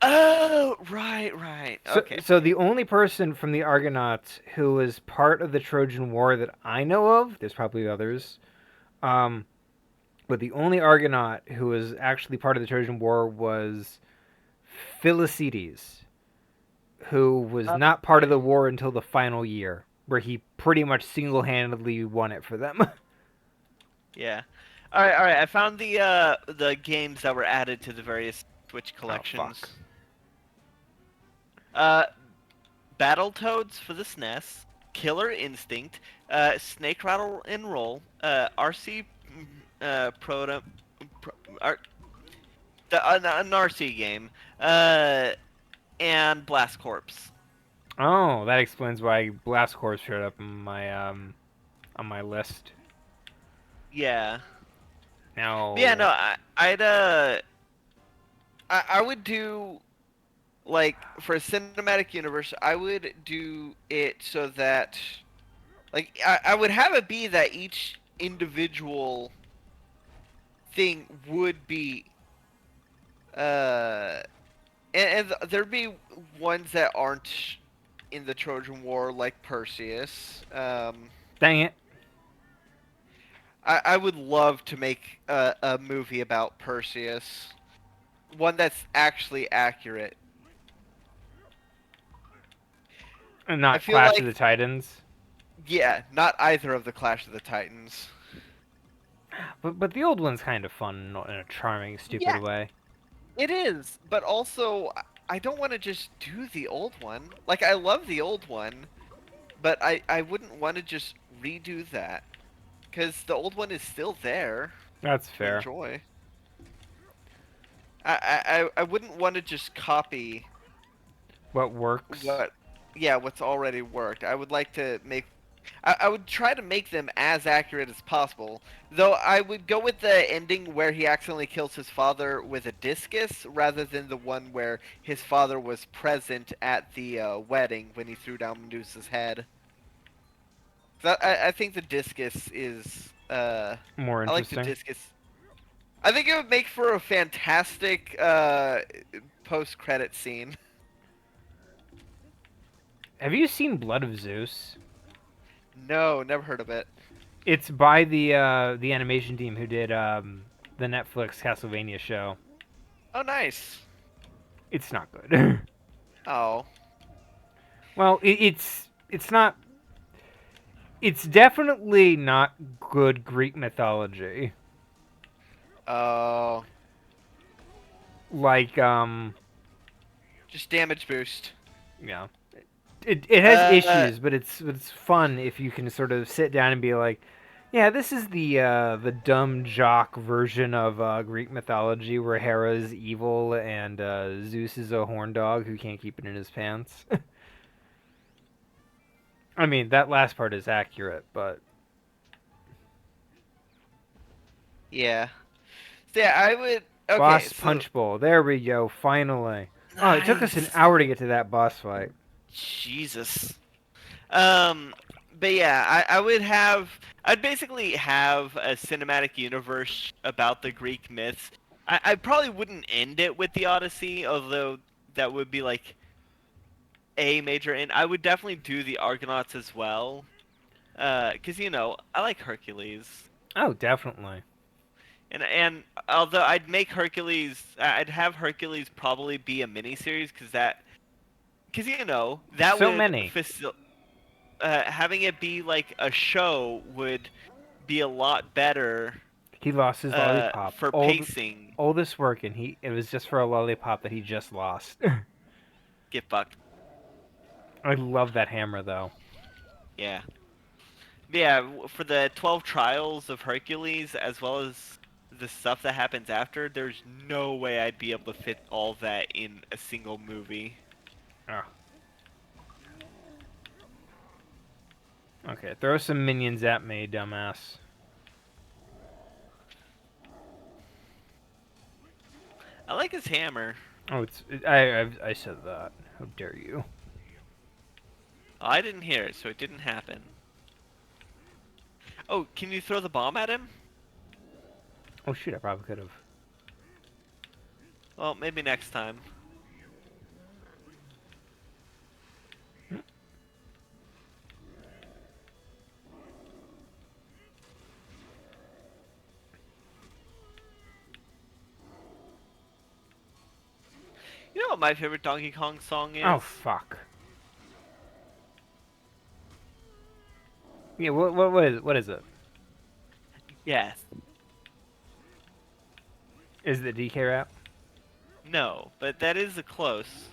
Oh, right, right. Okay. So the only person from the Argonauts who was part of the Trojan War that I know of, there's probably others, um, but the only Argonaut who was actually part of the Trojan War was Philicides, who was not part of the Okay. war until the final year, where he pretty much single-handedly won it for them. Yeah. All right. I found the games that were added to the various Switch Oh fuck. collections. Uh, Battletoads for the SNES, Killer Instinct, Snake Rattle and Roll, RC, Proto, Pro, Ar, an RC game, and Blast Corps. Oh, that explains why Blast Corps showed up on my list. Yeah. But yeah, no, Now, I would do, like, for a cinematic universe, I would do it so that, like, I would have it be that each individual thing would be, uh, and there'd be ones that aren't in the Trojan War, like Perseus. dang it. I would love to make a movie about Perseus, one that's actually accurate. I Not feel Clash of the like, Titans. yeah, not either of the Clash of the Titans. But the old one's kind of fun in a charming, stupid Yeah, way. it is, but also I don't want to just do the old one. Like, I love the old one, but I wouldn't want to just redo that, because the old one is still there That's to fair. enjoy. I wouldn't want to just copy What works? what, yeah, what's already worked. I would like to make, I would try to make them as accurate as possible. Though I would go with the ending where he accidentally kills his father with a discus, rather than the one where his father was present at the wedding when he threw down Medusa's head. I think the discus is, More I like the interesting. discus. I think it would make for a fantastic post-credit scene. Have you seen Blood of Zeus? No, never heard of it. It's by the animation team who did the Netflix Castlevania show. Oh, nice. It's not good. Oh, Well, it's not. It's definitely not good Greek mythology. oh, Like just damage boost. yeah, it has Uh, issues, but it's fun if you can sort of sit down and be like, yeah, this is the dumb jock version of Greek mythology where Hera is evil and Zeus is a horn dog who can't keep it in his pants. I mean, that last part is accurate, but yeah. So yeah, I would. Okay, boss so punch bowl. There we go. Finally. Oh, it took us an nice. hour to get to that boss fight. Jesus. Um, but yeah, I'd basically have a cinematic universe about the Greek myths. I probably wouldn't end it with the Odyssey, although that would be like a major end. I would definitely do the Argonauts as well, because I like Hercules, Oh, definitely. and although I'd have Hercules probably be a miniseries because that So would many. having it be like a show would be a lot better He lost his lollipop. for pacing. Oldest work, and it was just for a lollipop that he just lost. Get fucked. I love that hammer though. Yeah. Yeah, for the 12 trials of Hercules, as well as the stuff that happens after, there's no way I'd be able to fit all that in a single movie. Oh. Okay, throw some minions at me, dumbass. I like his hammer. Oh, I said that. How dare you? Oh, I didn't hear it, so it didn't happen. Oh, can you throw the bomb at him? Oh shoot, I probably could have. Well, maybe next time. You know what my favorite Donkey Kong song Oh is? fuck. Yeah, what is it? Yes. Is it the DK rap? No, but that is a close.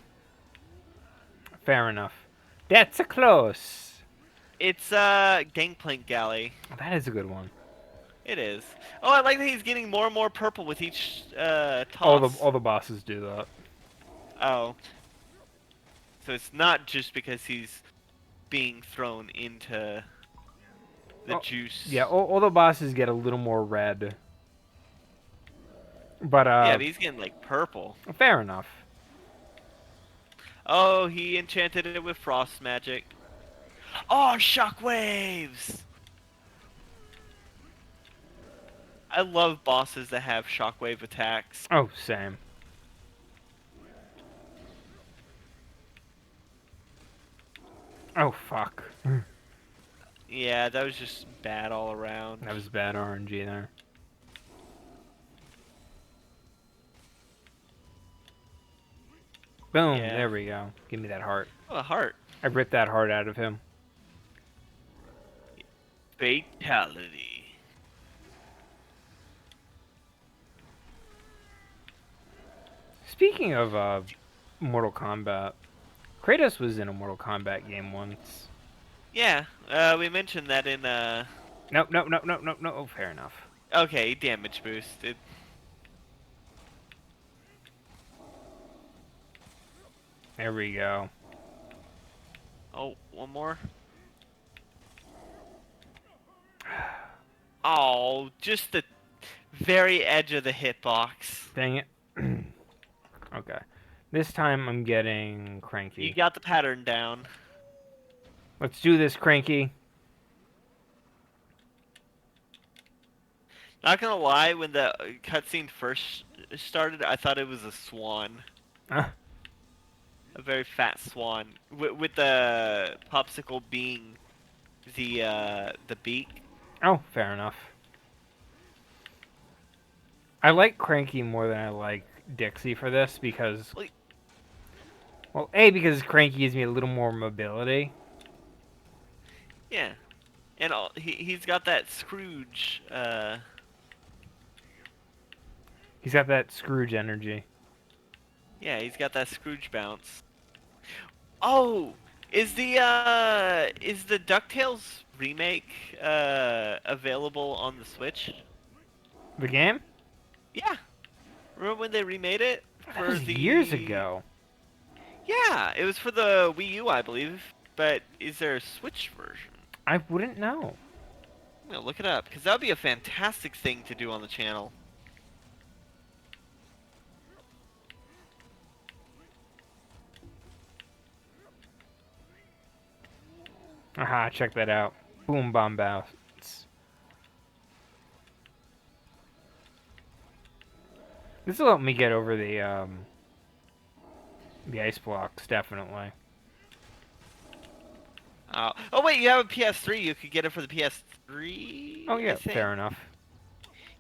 Fair enough. That's a close. It's Gangplank Galley. That is a good one. It is. Oh, I like that he's getting more and more purple with each All the toss. all the bosses do that. Oh, so it's not just because he's being thrown into the Oh, yeah, juice. all the bosses get a little more red. But Yeah, but he's getting like purple. fair enough. Oh, he enchanted it with frost magic. Oh, shockwaves! I love bosses that have shockwave attacks. Oh, same. Oh fuck. Yeah, that was just bad all around. That was bad RNG there. Boom, Yeah. there we go. Give me that heart. Oh, a heart. I ripped that heart out of him. Fatality. Speaking of Mortal Kombat, Kratos was in a Mortal Kombat game once. Yeah, we mentioned that in Nope, nope, nope, nope, nope, nope. Oh, fair enough. okay, damage boost. There we go. Oh, one more. Oh, just the very edge of the hitbox. Dang it. Okay. This time I'm getting You cranky. got the pattern down. Let's do this, cranky. Not gonna lie, when the cutscene first started, I thought it was a swan. Ah, A very fat swan. With the popsicle being the beak. oh, fair enough. I like Cranky more than I like Dixie for this because, Like, well, A, because Cranky gives me a little more mobility. yeah. And he's got that Scrooge, He's got that Scrooge energy. yeah, he's got that Scrooge bounce. Oh, is the DuckTales remake available on the Switch? The game? Yeah. Remember when they remade it That for was the years ago. Yeah, it was for the Wii U, I believe. But is there a Switch version? I wouldn't know. I'm gonna look it up because that would be a fantastic thing to do on the channel. Aha, check that out. Boom bombouts. This will help me get over the ice blocks, definitely. Oh wait, you have a PS3. You could get it for the Oh PS3, I yeah, think. fair enough.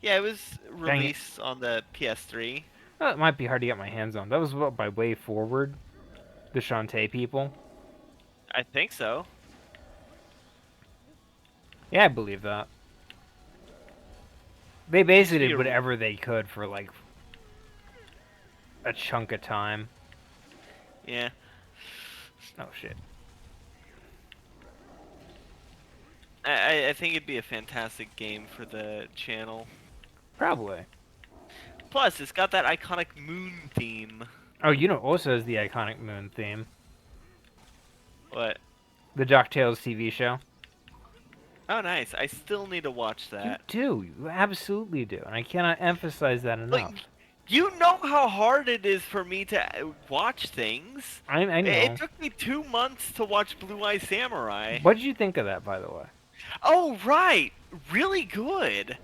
Yeah, it was Dang it. released on the PS3. Well, it might be hard to get my hands on. That was built by Way Forward, the Shantae people. I think so. Yeah, I believe that. They It used basically to be did a whatever they could for like a chunk of time. yeah. Oh shit. I think it'd be a fantastic game for the channel. Probably. Plus, it's got that iconic moon theme. Oh, you know, also has the iconic moon theme. What? The DuckTales TV show. Oh, nice. I still need to watch You that. do. You absolutely do. And I cannot emphasize that Like, enough. you know how hard it is for me to watch things. I It know. took me 2 months to watch Blue Eye Samurai. What did you think of that, by the way? Oh, right. Really good.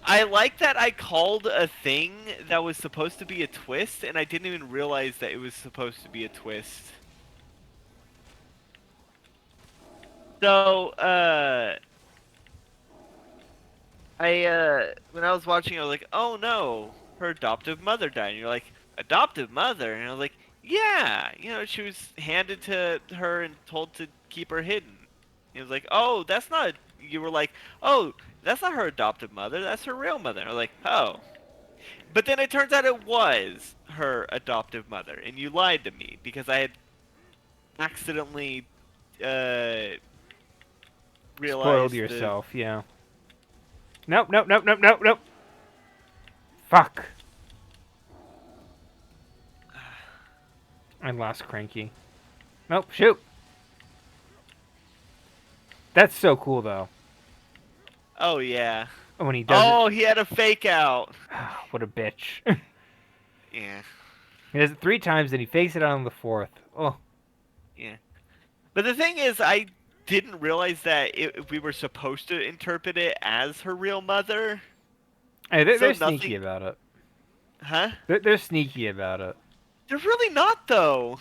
I like that I called a thing that was supposed to be a twist, and I didn't even realize that it was supposed to be a twist. So, when I was watching, I was like, oh no, her adoptive mother died. And you're like, adoptive mother? And I was like, yeah, she was handed to her and told to keep her hidden. He was like, oh, that's not. You were like, oh, that's not her adoptive mother. That's her real mother. And I was like, oh. But then it turns out it was her adoptive mother, and you lied to me because I had accidentally uh, Spoiled realized the. yourself, yeah. Nope, nope, nope, nope, nope, nope. Fuck. I lost Cranky. Nope, shoot. That's so cool, though. Oh yeah. When he does it. Oh, he had a fake out. What a bitch. Yeah, He does it 3 times, and he fakes it out on the 4th. Oh. yeah. But the thing is, I didn't realize that we were supposed to interpret it as her real mother. Hey, So they're sneaky nothing, about it. huh? They're sneaky about it. They're really not though.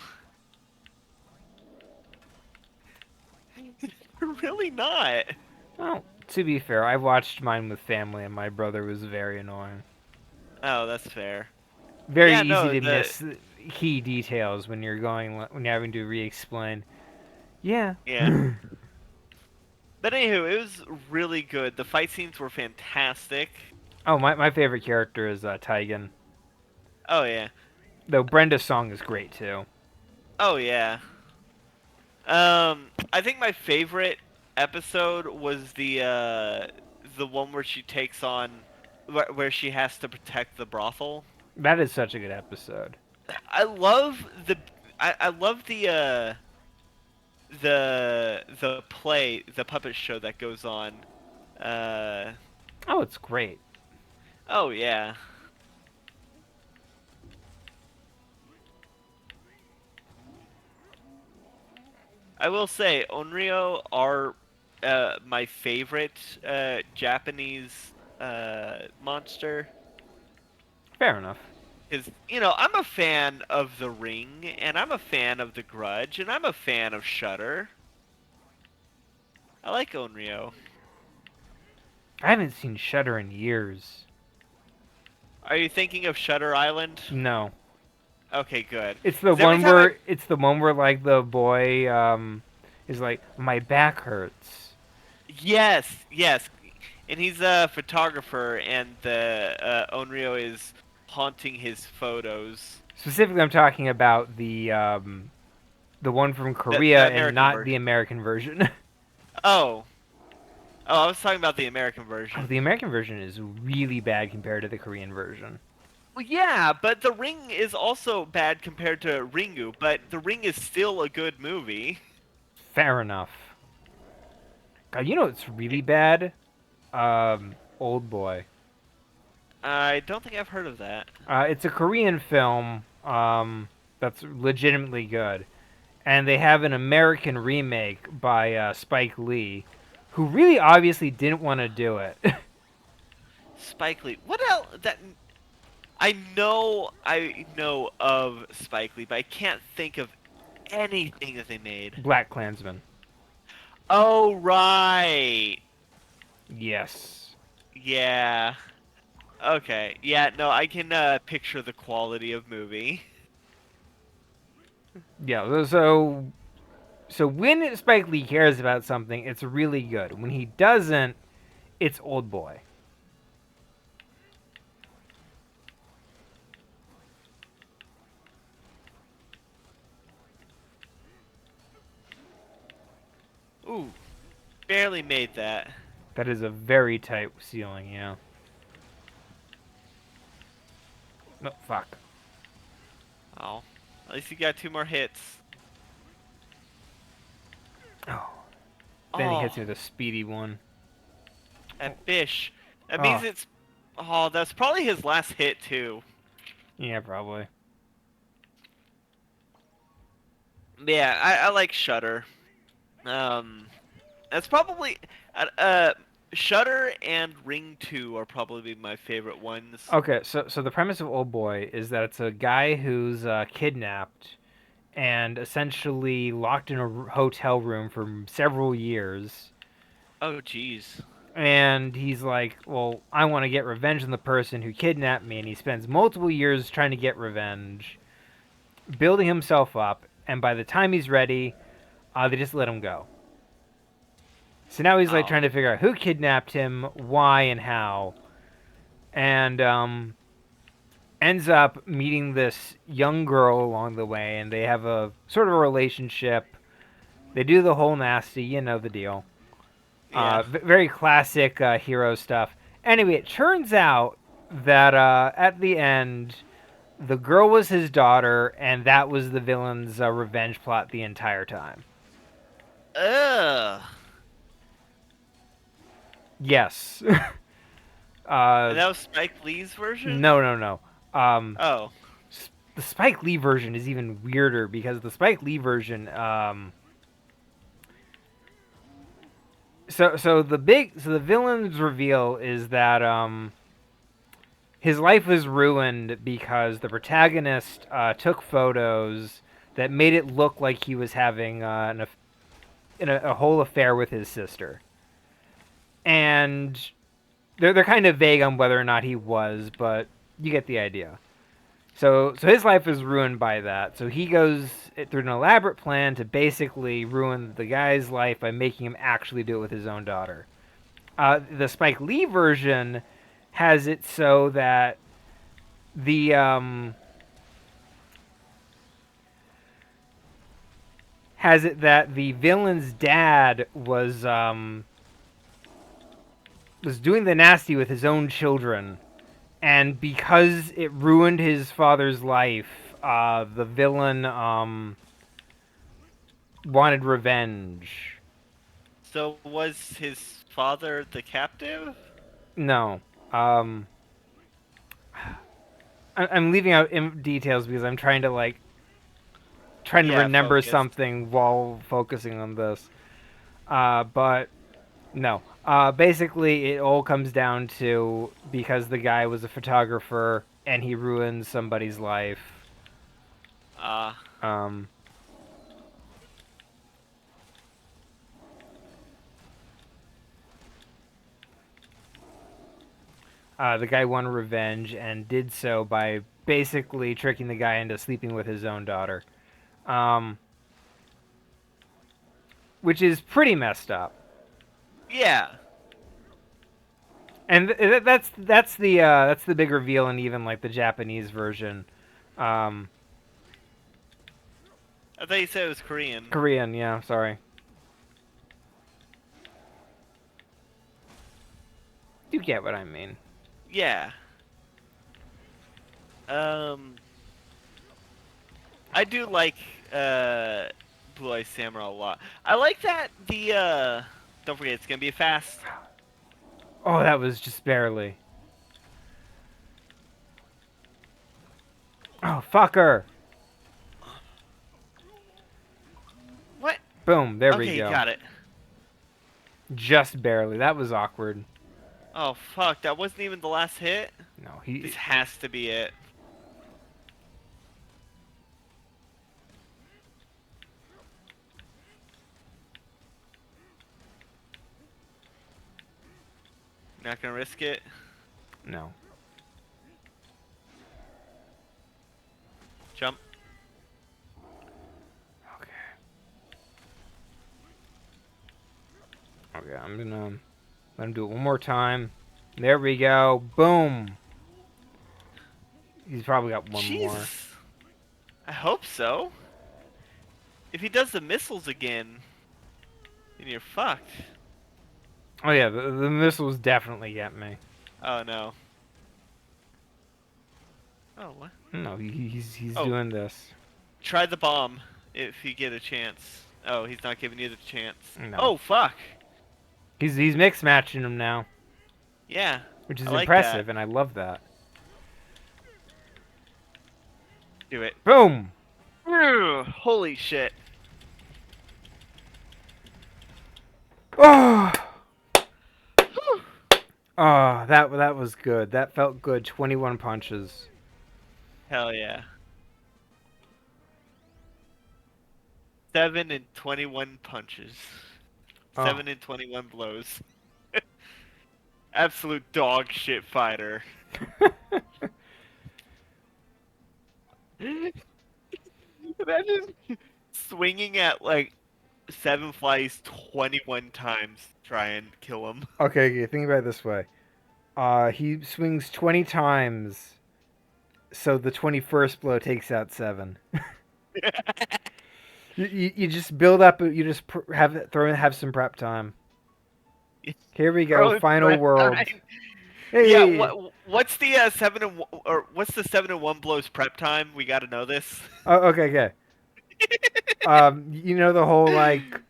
They're really not. Well, to be fair, I watched mine with family, and my brother was very annoying. Oh, that's fair. Very Yeah, easy no, to the miss key details when when you're having to re-explain. Yeah. yeah. But anywho, it was really good. The fight scenes were fantastic. Oh, my favorite character is Taigen. Oh yeah. Though Brenda's song is great too. Oh yeah. I think my favorite episode was the one where she takes on where she has to protect the brothel. That is such a good episode. I love I love the play, the puppet show that goes on. Uh Oh, it's great. oh yeah. I will say Onryo are my favorite Japanese monster. Fair enough. Because, I'm a fan of The Ring, and I'm a fan of The Grudge, and I'm a fan of Shudder. I like Onryo. I haven't seen Shudder in years. Are you thinking of Shutter Island? No. Okay, good. It's the 'Cause every one time I... where like the boy is like my back hurts. Yes, yes. And he's a photographer, and the Onryo is haunting his photos. Specifically, I'm talking about the one from The Korea and American not the version. American version. Oh. Oh, I was talking about the American Oh, version. the American version is really bad compared to the Korean version. Well, yeah, but The Ring is also bad compared to Ringu, but The Ring is still a good movie. Fair enough. God, you know it's really bad? Old Boy. I don't think I've heard of that. It's a Korean film that's legitimately good. and they have an American remake by Spike Lee, who really obviously didn't want to do it. Spike Lee. What else? I know of Spike Lee, but I can't think of anything that they made. Black Klansman. Oh right. Yes. Yeah. Okay. Yeah. No, I can picture the quality of movie. Yeah. So when Spike Lee cares about something, it's really good. When he doesn't, it's Old Boy. Ooh, barely made that. That is a very tight ceiling. Yeah. No, fuck. Oh, at least you got two more hits. Oh. Then he hits Oh, me with a speedy one. that fish. That means Oh. it's. Oh, that's probably his last hit too. Yeah, probably. Yeah, I like Shutter. Um, that's probably Shutter and Ring 2 are probably my favorite ones. Okay, so the premise of Old Boy is that it's a guy who's kidnapped and essentially locked in a hotel room for several years. Oh, jeez. And he's like, well, I want to get revenge on the person who kidnapped me. And he spends multiple years trying to get revenge, building himself up. And by the time he's ready, they just let him go. So now he's like Oh, trying to figure out who kidnapped him, why, and how. And ends up meeting this young girl along the way. And they have a sort of a relationship. They do the whole nasty, you know the deal. yeah. Very classic hero stuff. Anyway, it turns out that at the end, the girl was his daughter, and that was the villain's revenge plot the entire time. Ugh. Yes. And uh, that was Spike Lee's version? no, no, no. Um, Oh. the Spike Lee version is even weirder because the Spike Lee version. So the villain's reveal is that his life was ruined because the protagonist took photos that made it look like he was having a whole affair with his sister, and they're kind of vague on whether or not he was, but you get the idea. So his life is ruined by that. So he goes through an elaborate plan to basically ruin the guy's life by making him actually do it with his own daughter. The Spike Lee version has it so that the villain's dad was doing the nasty with his own children, and because it ruined his father's life, the villain wanted revenge. So was his father the captive? No, um, I'm leaving out details because I'm trying to trying to Yeah, remember focused. something while focusing on this. But no. Basically, it all comes down to because the guy was a photographer and he ruined somebody's life. Uh, Um, the guy wanted revenge and did so by basically tricking the guy into sleeping with his own daughter, um, which is pretty messed up. yeah. And that's the big reveal in even like the Japanese version. Um, I thought you said it was Korean. Korean, yeah, sorry. You get what I mean. Yeah. Um, I do like Blue Eye Samurai a lot. I like that don't forget it's gonna be fast. Oh, that was just barely. Oh, fucker. Boom. There we Okay, you go. got it. Just barely. That was awkward. Oh fuck, that wasn't even the last hit. No, This he. has to be it. Not gonna risk it. No. Jump. Okay. Okay, I'm gonna let him do it one more time. There we go. Boom. He's probably got one more. Jesus. I hope so. If he does the missiles again, then you're fucked. Oh yeah, the missiles definitely get me. Oh no. Oh what? No, he's Oh, doing this. try the bomb if you get a chance. Oh, he's not giving you the chance. No, Oh fuck. he's mix matching them now, Yeah, which is I like that. impressive, and I love that. Do it. Boom. Holy shit. Oh, oh, that was good. That felt good. 21 punches. Hell yeah. 7 and 21 punches. Oh, 7 and 21 blows. Absolute dog shit fighter. Imagine swinging at like 7 flies 21 times to try and kill him. okay. Think about it this way. He swings 20 times, so the 21st blow takes out 7. You just build up. You just have some prep time. Here we go. Bro, Final prep world. time. Yeah, Hey. what's the what's the 7 and 1 blows prep time? We got to know this. Oh, okay. Okay. You know the whole like,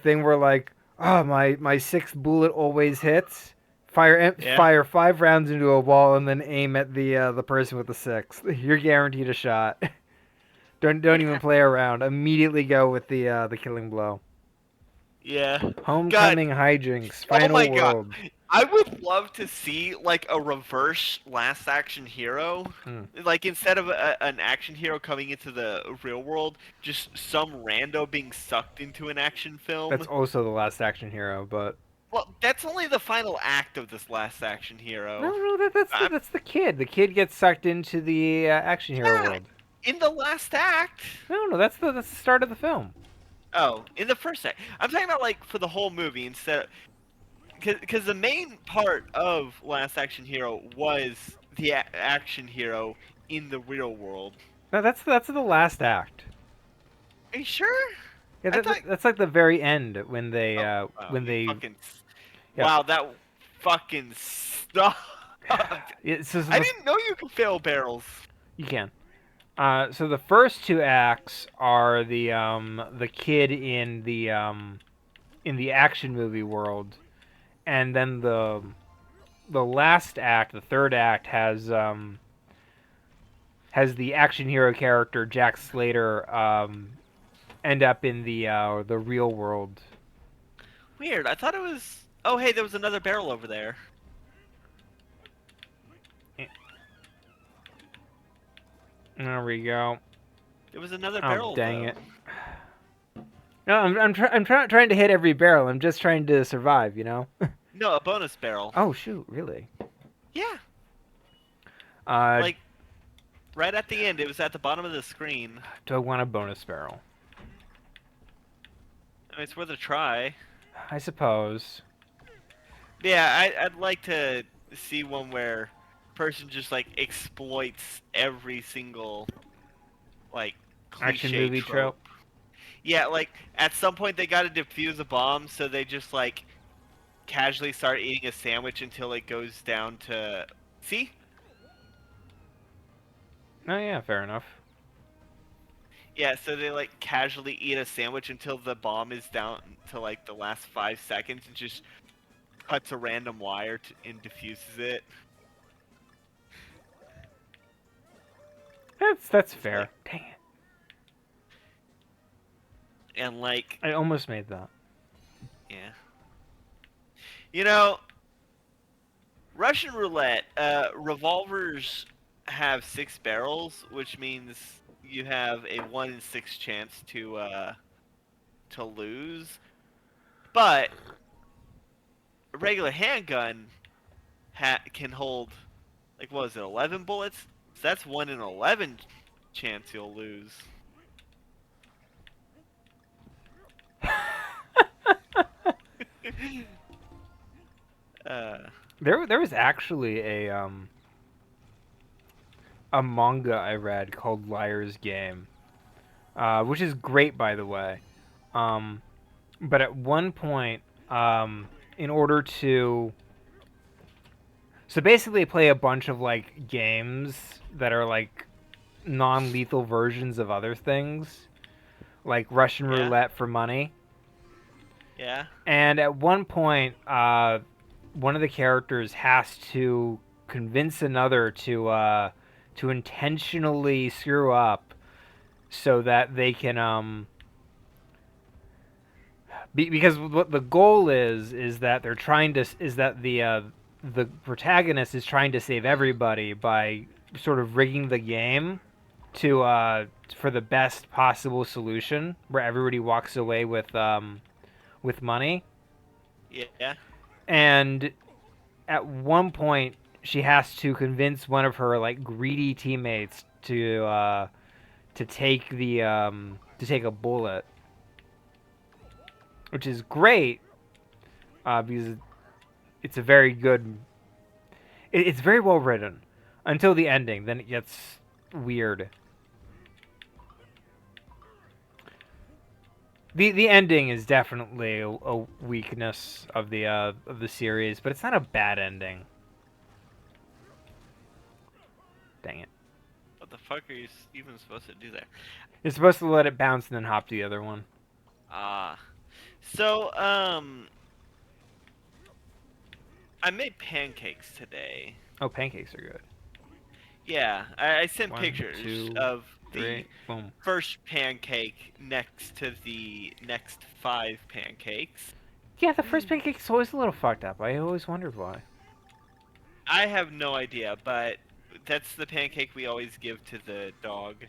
thing where like, oh my sixth bullet always hits. Yeah. Fire 5 rounds into a wall and then aim at the person with the sixth. You're guaranteed a shot. Don't even play around. Immediately go with the killing blow. Yeah. God, Homecoming hijinks. oh Final my God. world. I would love to see like a reverse Last Action Hero. Hmm. Like instead of an action hero coming into the real world, just some rando being sucked into an action That's film. also the last action hero, but Well, that's only the final act of this Last Action no, Hero. no, I'm, that's the kid. The kid gets sucked into the action hero yeah, world. in the last act. No, that's the start of the film. Oh, in the first act. I'm talking about like for the whole movie instead. Because the main part of Last Action Hero was the action hero in the real world. No, that's the last act. Are you sure? Yeah, I thought. that's like the very end when Oh, wow, when you they fucking. yeah. Wow, that fucking sucked. So I didn't know you could fail barrels. you can. So the first 2 acts are the kid in the action movie world, and then the last act, the third act, has the action hero character Jack Slater end up in the real world. Weird. I thought it was. Oh, hey, there was another barrel over there. There we go. There was another Oh barrel dang though. it! No, I'm trying to hit every barrel. I'm just trying to survive, you know. No, a bonus barrel. Oh shoot, really? Yeah, Uh, like right at the end. It was at the bottom of the screen. do I want a bonus barrel? I mean, it's worth a try. I suppose. Yeah, I'd like to see one where person just like exploits every single like Action cliche movie trope. trope. Yeah, like at some point they got to defuse a bomb, so they just like casually start eating a sandwich until it goes down to see. Oh yeah, fair enough. Yeah, so they like casually eat a sandwich until the bomb is down to like the last 5 seconds and just cuts a random wire and diffuses it. That's It's fair. like, Dang it. And like, I almost made that. yeah, you know, Russian roulette. Revolvers have 6 barrels, which means you have a 1 in 6 chance to lose. But a regular handgun can hold, like, what was it, 11 bullets? So that's 1 in 11 chance you'll lose. uh, There was actually a manga I read called Liar's Game, which is great, by the way. Um, but at one point, in order to so basically play a bunch of like games that are like non-lethal versions of other things, like Russian yeah, roulette for money. yeah, And at one point, one of the characters has to convince another to intentionally screw up so that they can because what the goal is that they're trying to is that the protagonist is trying to save everybody by sort of rigging the game to for the best possible solution where everybody walks away with money. yeah. And at one point she has to convince one of her like greedy teammates to take the to take a bullet, which is great because it's a very good. It's very well written until the ending. Then it gets weird. The ending is definitely a weakness of the series, but it's not a bad ending. Dang it! What the fuck are you even supposed to do there? You're supposed to let it bounce and then hop to the other one. Ah, so I made pancakes today. Oh, pancakes are good. Yeah, I sent One, pictures two, of the three, boom. first pancake next to the next 5 pancakes. Yeah, the first pancake's always a little fucked up. I always wondered why. I have no idea, but that's the pancake we always give to the dog.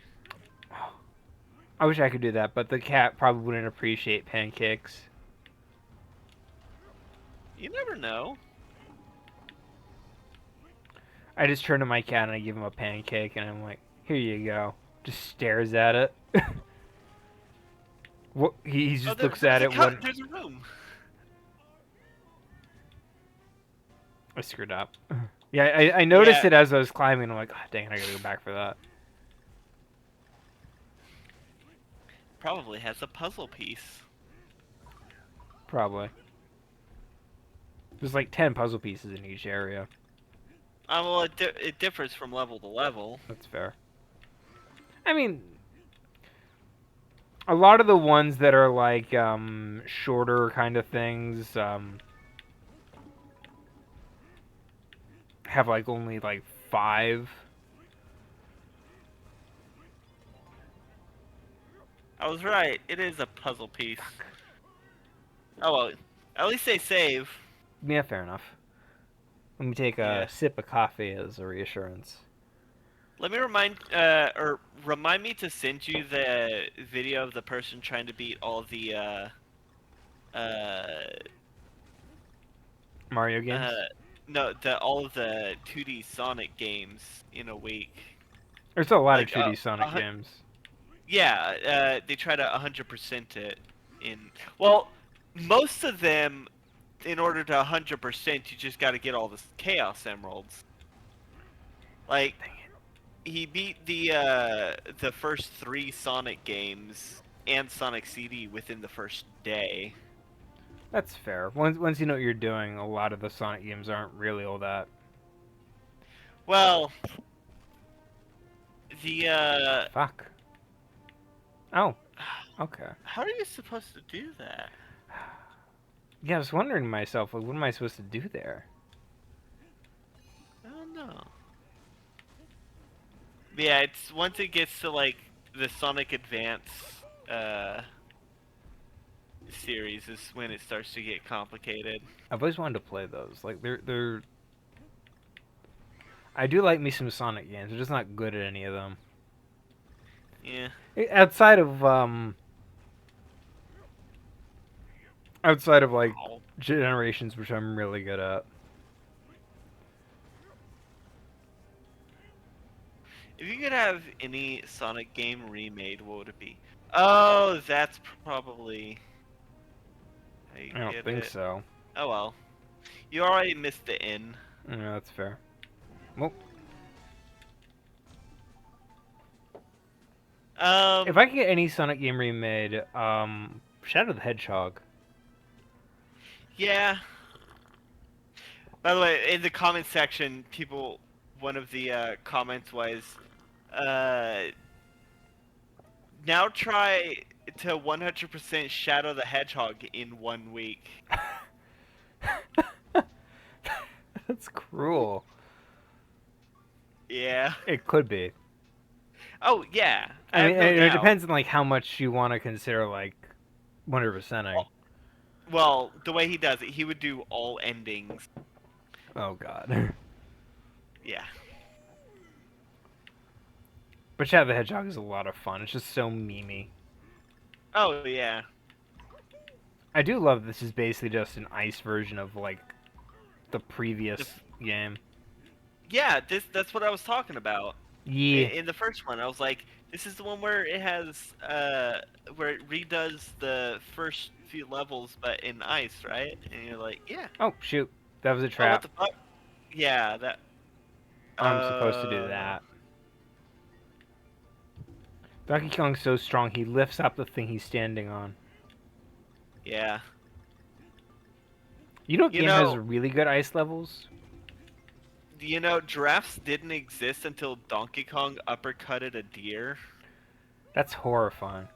I wish I could do that, but the cat probably wouldn't appreciate pancakes. You never know. I just turn to my cat and I give him a pancake, and I'm like, "Here you go." Just stares at it. What he Oh, just looks at there's a it when there's a room. I screwed up. Yeah, I noticed Yeah, it as I was climbing. I'm like, oh, dang it, I gotta go back for that. probably has a puzzle piece. Probably. There's like 10 puzzle pieces in each area. Well, it differs from level to level. That's fair. I mean, a lot of the ones that are like shorter kind of things have like only like 5. I was right. It is a puzzle piece. Fuck. Oh well, at least they save. Yeah, fair enough. Let me take a Yeah. sip of coffee as a reassurance. Let me remind me to send you the video of the person trying to beat all the uh Mario uh games? no the all of the 2D Sonic games in a week. There's a lot of Like 2D Sonic games. yeah, they try to 100% it in. Well, most of them, in order to 100%, you just got to get all the Chaos Emeralds. Like Dang it. he beat the first 3 Sonic games and Sonic CD within the first day. That's fair. Once you know what you're doing, a lot of the Sonic games aren't really all that. Well, the Fuck. Oh, okay. how are you supposed to do that? Yeah, I was wondering to myself, like, what am I supposed to do there? I don't know. Yeah, it's once it gets to like the Sonic Advance uh series is when it starts to get complicated. I've always wanted to play those. Like they're. I do like me some Sonic games. I'm just not good at any of them. Yeah. Outside of like Oh. Generations, which I'm really good at. If you could have any Sonic game remade, what would it be? Oh, that's probably. I I don't get think it. so. Oh well. You already missed the N. Yeah, that's fair. Well, if Um. I could get any Sonic game remade, Shadow the Hedgehog. Yeah. By the way, in the comment section, people, one of the comments was, uh, now try to 100% Shadow the Hedgehog in 1 week. That's cruel. Yeah. It could be. Oh yeah, I I have mean, no it doubt. depends on like how much you want to consider like 100%ing. Well, the way he does it, he would do all endings. Oh god. Yeah. But Shadow the Hedgehog is a lot of fun. It's just so memey. Oh yeah. I do love this is basically just an ice version of like the The, previous game. yeah, that's what I was talking about. Yeah. In the first one, I was like, this is the one where it has where it redoes the first few levels but in ice, right? And you're like, yeah. Oh shoot, that was a Oh, what trap. the fuck? Yeah, that I'm supposed to do uh that. Donkey Kong's so strong he lifts up the thing he's standing on. yeah. You know what You game has know, really good ice levels? giraffes didn't exist until Donkey Kong uppercutted a deer. That's horrifying.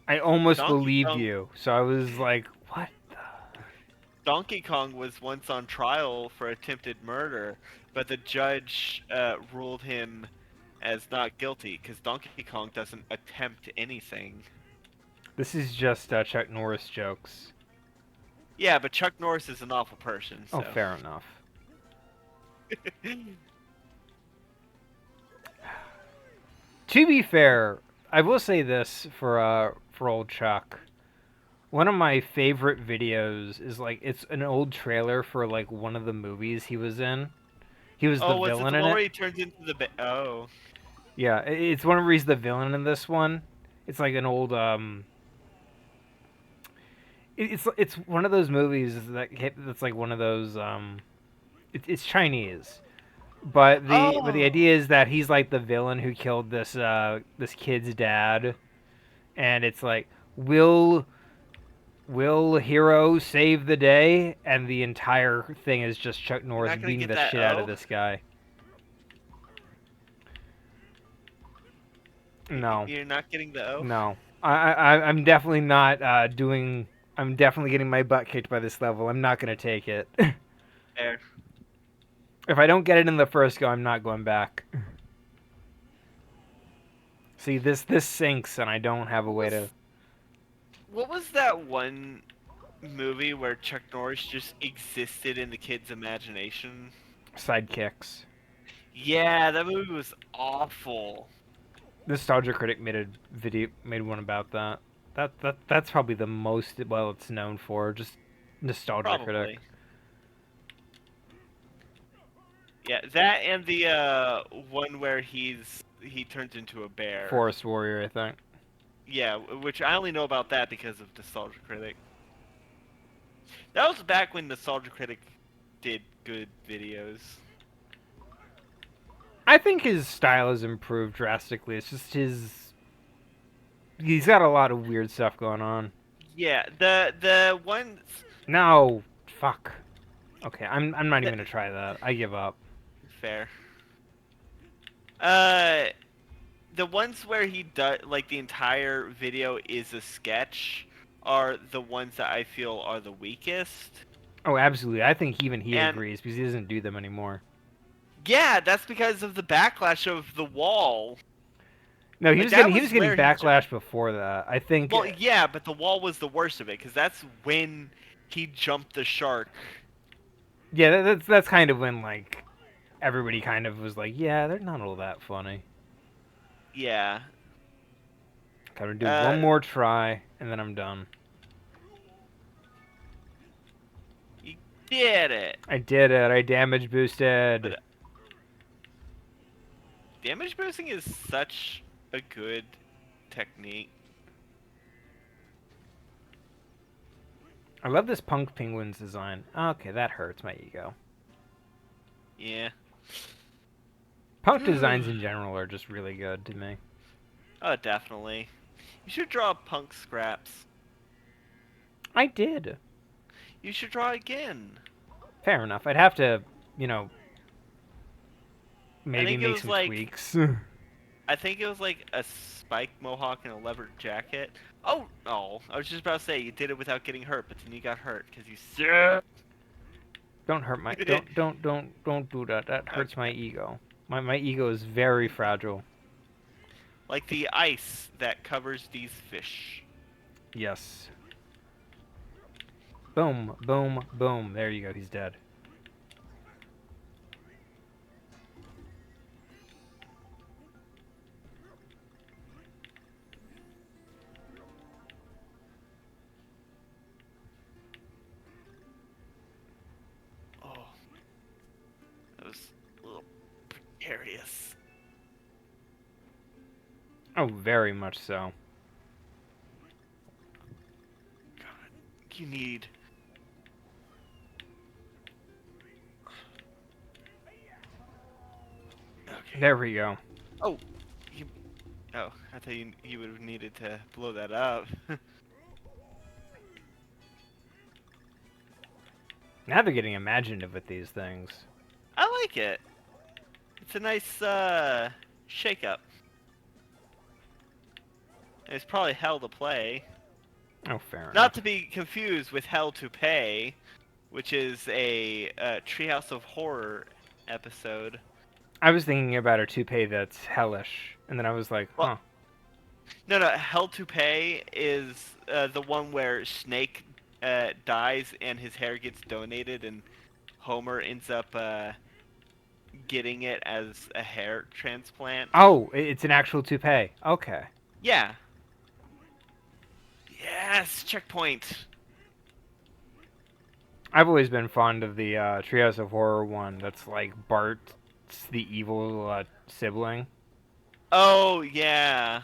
I almost Donkey believed Kong you, so I was like, what the? Donkey Kong was once on trial for attempted murder, but the judge ruled him as not guilty because Donkey Kong doesn't attempt anything. This is just Chuck Norris jokes. Yeah, but Chuck Norris is an awful person, Oh, so. fair enough. To be fair, I will say this for old Chuck. One of my favorite videos is like it's an old trailer for like one of the movies he was in. He was the Oh, was it villain the in one it. where he turns into the oh. Yeah, it's one where he's the villain in this one. It's like an old it's one of those movies that's like one of those it's Chinese. But the Oh! idea is that he's like the villain who killed this kid's dad, and it's like will will hero save the day? And the entire thing is just Chuck You're Norris not gonna beating get the that shit out of O? this guy. No, You're not getting the O? no, I'm definitely not doing. I'm definitely getting my butt kicked by this level. I'm not gonna take it. There. If I don't get it in the first go, I'm not going back. See, this sinks, and I don't have a What way to. was what was that one movie where Chuck Norris just existed in the kid's imagination? Sidekicks. Yeah, that movie was awful. Nostalgia Critic made one about that. That's probably the most well it's known for. Just Nostalgia Critic. Probably. Yeah, that and the one where he turns into a bear. Forest Warrior, I think. Yeah, which I only know about that because of Nostalgia Critic. That was back when Nostalgia Critic did good videos. I think his style has improved drastically. It's just his. He's got a lot of weird stuff going on. Yeah, the ones No, fuck. Okay, I'm not even that gonna try that. I give up. fair. Uh, the ones where he does like the entire video is a sketch are the ones that I feel are the weakest. Oh, absolutely. I think even he And agrees because he doesn't do them anymore. yeah, that's because of the backlash of the wall. No, Like that he was was getting where he. backlash before that. I think. Well, yeah, but the wall was the worst of it because that's when he jumped the shark. Yeah, that's kind of when like everybody kind of was like, yeah, they're not all that funny. Yeah. Gotta do one Uh, more try, and then I'm done. you did it. I did it. I damage boosted. But damage boosting is such a good technique. I love this punk penguin's design. Okay, that hurts my ego. Yeah. Punk designs in general are just really good to me. Oh, definitely. You should draw punk scraps. I did. You should draw again. Fair enough. I'd have to, you know, I maybe think it make was some like tweaks. I think it was like a spike mohawk and a leather jacket. Oh, no. I was just about to say you did it without getting hurt, but then you got hurt because you suck. Don't hurt my don't do that. That hurts my Okay. ego. My ego is very fragile. Like the ice that covers these fish. Yes. Boom, boom, boom. There you go. He's dead. Oh, that was a little precarious. Oh, very much so. God, you need. Okay. There we go. Oh, you. Oh, I thought you would have needed to blow that up. Now they're getting imaginative with these things. I like it. It's a nice shake up. It's probably hell to play. Oh, fair enough. Not to be confused with Hell to Pay, which is a Treehouse of Horror episode. I was thinking about a toupee that's hellish, and then I was like, Well, huh. no, Hell to Pay is the one where Snake dies and his hair gets donated, and Homer ends up getting it as a hair transplant. Oh, it's an actual toupee. Okay. Yeah. Yes, checkpoint. I've always been fond of the Treehouse of Horror one. That's like Bart's the evil sibling. Oh yeah,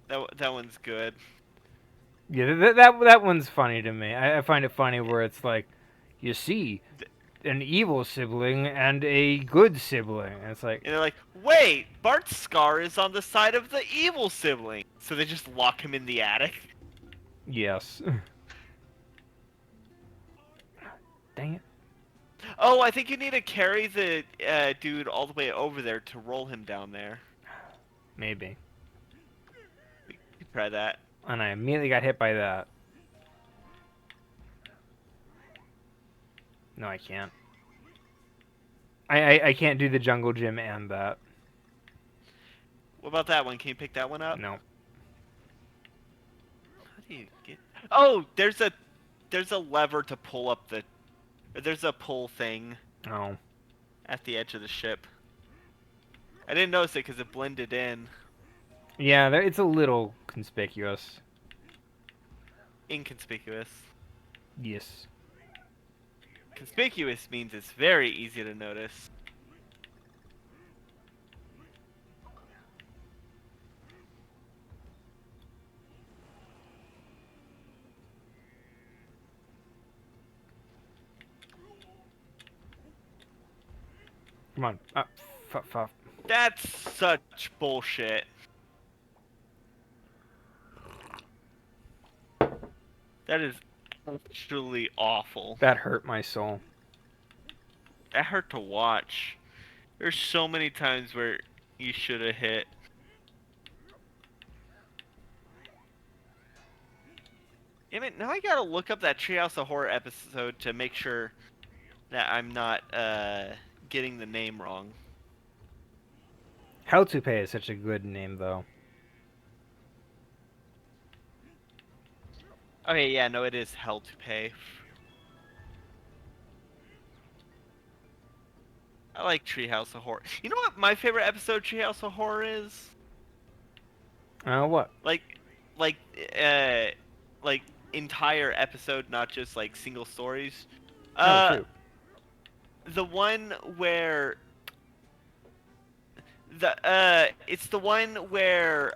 that one's good. Yeah, that one's funny to me. I find it funny where it's like, you see, an evil sibling and a good sibling. And it's like, And they're like, wait, Bart's scar is on the side of the evil sibling. So they just lock him in the attic. yes. Dang it. Oh, I think you need to carry the dude all the way over there to roll him down there. Maybe. You try that. And I immediately got hit by that. No, I can't. I can't do the jungle gym and that. What about that one? Can you pick that one up? No. How do you get? Oh, there's a lever to pull up the. There's a pull thing Oh. at the edge of the ship. I didn't notice it because it blended in. Yeah, it's a little conspicuous. Inconspicuous. Yes. Conspicuous means it's very easy to notice. Come on. Fuff. That's such bullshit. That is actually awful. That hurt my soul. That hurt to watch. There's so many times where you should have hit. Damn it, now I gotta look up that Treehouse of Horror episode to make sure that I'm not getting the name wrong. How to Pay is such a good name, though. Okay, yeah, no, it is hell to pay. I like Treehouse of Horror. You know what my favorite episode of Treehouse of Horror is? What? Like, like, uh, like entire episode, not just like single stories. Oh, Uh, shoot. the one where it's the one where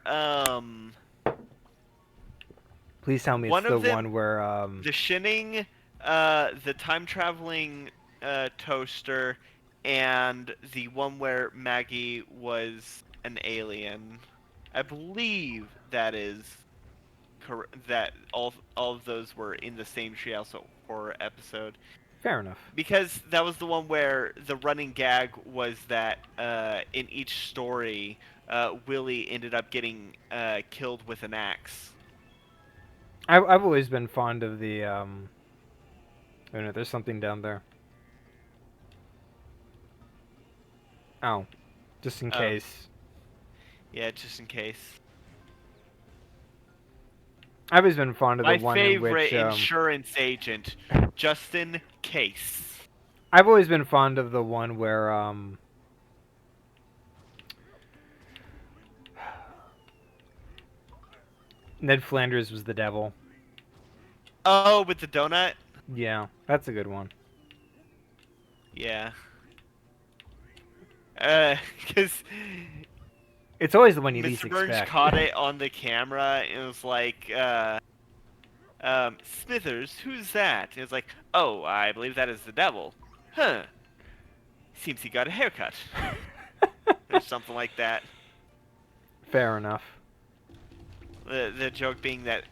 Please tell me it's one the of them, one where, the Shinning, the time traveling toaster, and the one where Maggie was an alien. I believe that is that all of those were in the same Treehouse of Horror episode, Fair enough. because that was the one where the running gag was that in each story, Willie ended up getting killed with an axe. I've always been fond of the, oh no, there's something down there. Oh, just in Oh, case. yeah, just in case. I've always been fond of the My one in favorite which, insurance agent, Justin Case. I've always been fond of the one where, Ned Flanders was the devil. Oh, with the donut? Yeah, that's a good one. Yeah. Because It's always the one you least Mr. Burns expect. caught it on the camera and it was like, Smithers, who's that? And it's like, oh, I believe that is the devil. Huh. Seems he got a haircut. Or something like that. Fair enough. The joke being that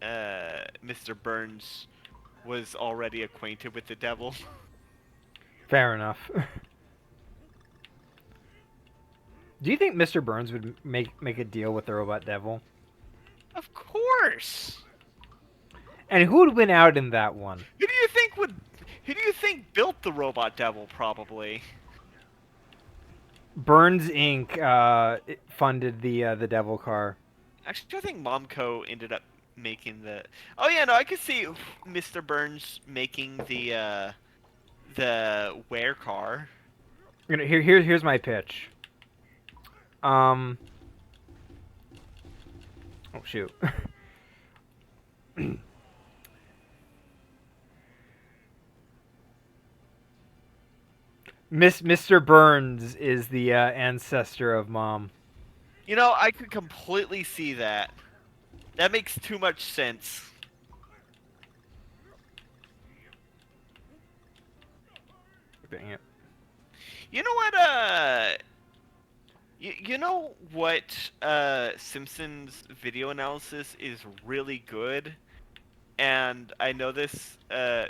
Mr. Burns was already acquainted with the devil. Fair enough. Do you think Mr. Burns would make a deal with the robot devil? Of course. And who would win out in that one? Who do you think would? Who do you think built the robot devil? Probably. Burns Inc. Funded the devil car. Actually, I think Momco ended up making the. Oh yeah, no, I could see Mr. Burns making the wear car. Here's my pitch. Oh shoot. Mr. Burns is the ancestor of Mom. You know, I could completely see that. That makes too much sense. Dang it. You know what? You know what? Simpsons video analysis is really good, and I know this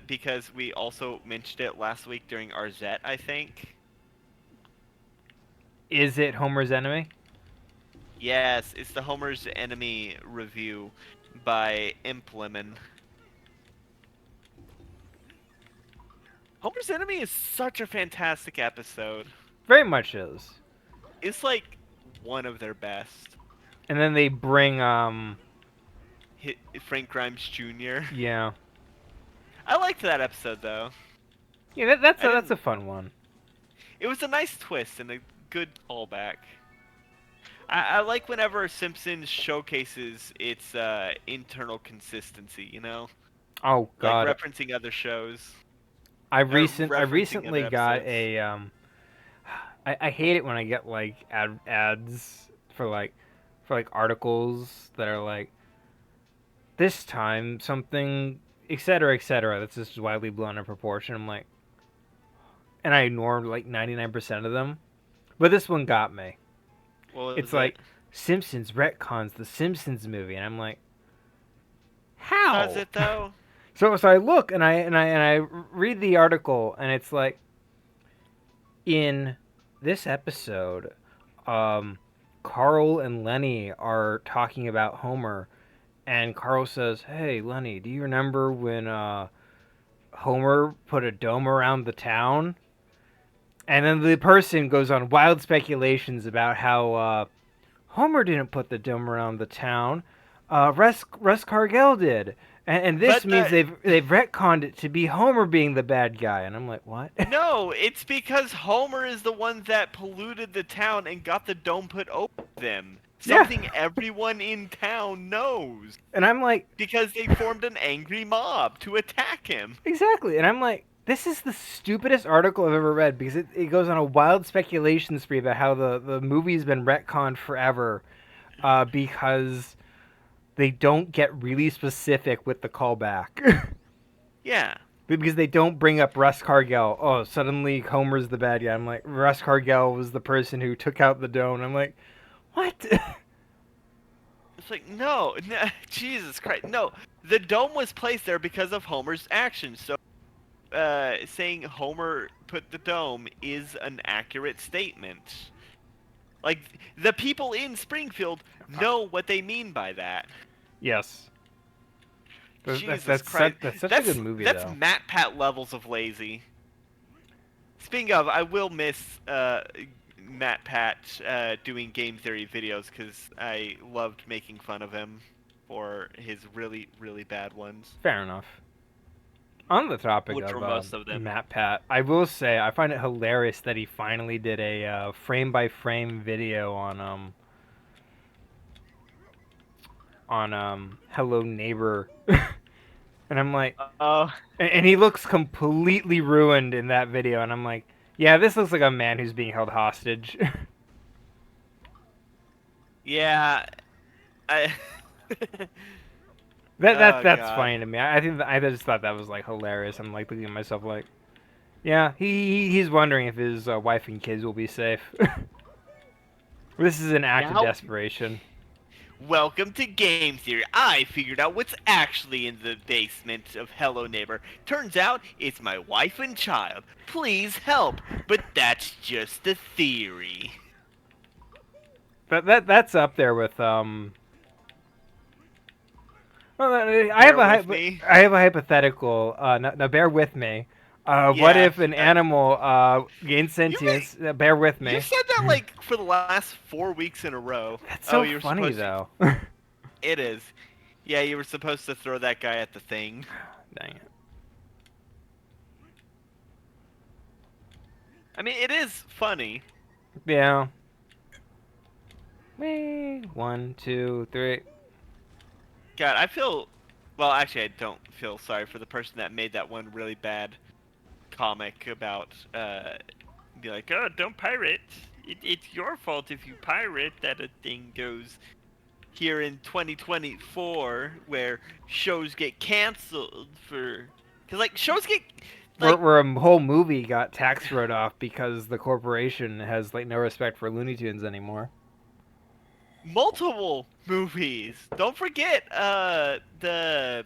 because we also mentioned it last week during our Zet, I think. Is it Homer's enemy? Yes, it's the Homer's Enemy review by Implemen. Homer's Enemy is such a fantastic episode. Very much is. It's like one of their best. And then they bring Frank Grimes Jr. yeah. I liked that episode though. Yeah, that's I that's didn't. a fun one. It was a nice twist and a good callback. I like whenever Simpsons showcases its internal consistency. You know, Oh like god. referencing other shows or I referencing recently other got episodes. a I hate it when I get like ads for like articles that are like this time something etc. That's just widely blown out of proportion. I'm like, and I ignored like 99% of them, but this one got me. What It's was it? like Simpsons retcons the Simpsons movie, and I'm like, Does how? it though? So I look and I read the article, and it's like in this episode, um, Carl and Lenny are talking about Homer, and Carl says, "Hey, Lenny, do you remember when Homer put a dome around the town?" And then the person goes on wild speculations about how Homer didn't put the dome around the town. Russ Cargill did. And this But means they've retconned it to be Homer being the bad guy. And I'm like, what? no, it's because Homer is the one that polluted the town and got the dome put over them. Yeah. Something everyone in town knows. And I'm like, Because they formed an angry mob to attack him. exactly. And I'm like, this is the stupidest article I've ever read because it goes on a wild speculation spree about how the movie's been retconned forever because they don't get really specific with the callback. Yeah. Because they don't bring up Russ Cargill. Oh, suddenly Homer's the bad guy. I'm like, Russ Cargill was the person who took out the dome. I'm like, what? It's like, no, Jesus Christ. No, the dome was placed there because of Homer's actions. So, saying Homer put the dome is an accurate statement. Like, the people in Springfield know what they mean by that. Yes. Jesus Christ. That's such a good That's movie, that's though. Matt Pat levels of lazy. Speaking of, I will miss Matt Pat doing game theory videos because I loved making fun of him for his really, really bad ones, Fair enough. On the topic which of were most of them. Matt Pat, I will say I find it hilarious that he finally did a frame by frame video on Hello Neighbor, and I'm like, Oh, and he looks completely ruined in that video, and I'm like, yeah, this looks like a man who's being held hostage. yeah. I oh That's God. funny to me. I think I just thought that was like hilarious. I'm like looking at myself like, yeah, he's wondering if his wife and kids will be safe. This is an act of now desperation. Welcome to Game Theory. I figured out what's actually in the basement of Hello Neighbor. Turns out it's my wife and child. Please help. But that's just a theory. That's up there with Well, Bear with me. I have a hypothetical. Now bear with me. What Yeah. if an animal gains You may, sentience? Bear with you me. said that like for the last 4 weeks in a row. That's Oh, so you were funny supposed to. though. It is. Yeah, you were supposed to throw that guy at the thing. Dang it. I mean, it is funny. Yeah. Wee. 1, 2, 3. God, I feel. Well, actually, I don't feel sorry for the person that made that one really bad comic about. Be like, oh, don't pirate. It's your fault if you pirate that a thing goes here in 2024 where shows get canceled for. Because, like, shows get. Like, Where a whole movie got tax wrote off because the corporation has like no respect for Looney Tunes anymore. multiple movies. Don't forget the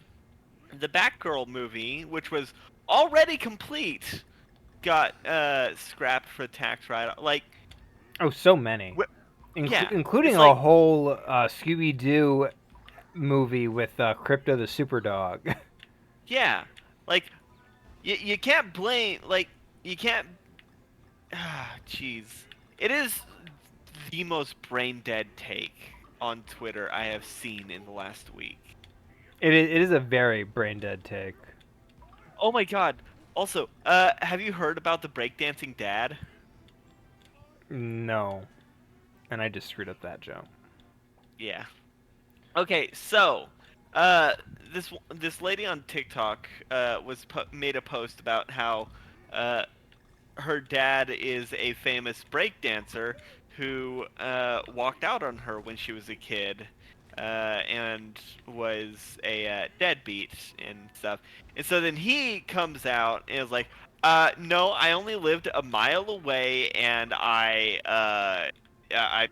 Batgirl movie, which was already complete, got scrapped for tax write. Like, Oh, so many, yeah, including it's a like, whole Scooby Doo movie with Crypto the Super Dog. yeah, like you can't blame, like, you can't. Jeez, it is the most brain dead take on Twitter I have seen in the last week. It is a very brain dead take. Oh my God. Also, have you heard about the breakdancing dad? No, and I just screwed up that joke. Yeah. Okay, so uh, this lady on TikTok made a post about how uh, her dad is a famous breakdancer who walked out on her when she was a kid and was a deadbeat and stuff. And so then he comes out and is like, no, I only lived a mile away and I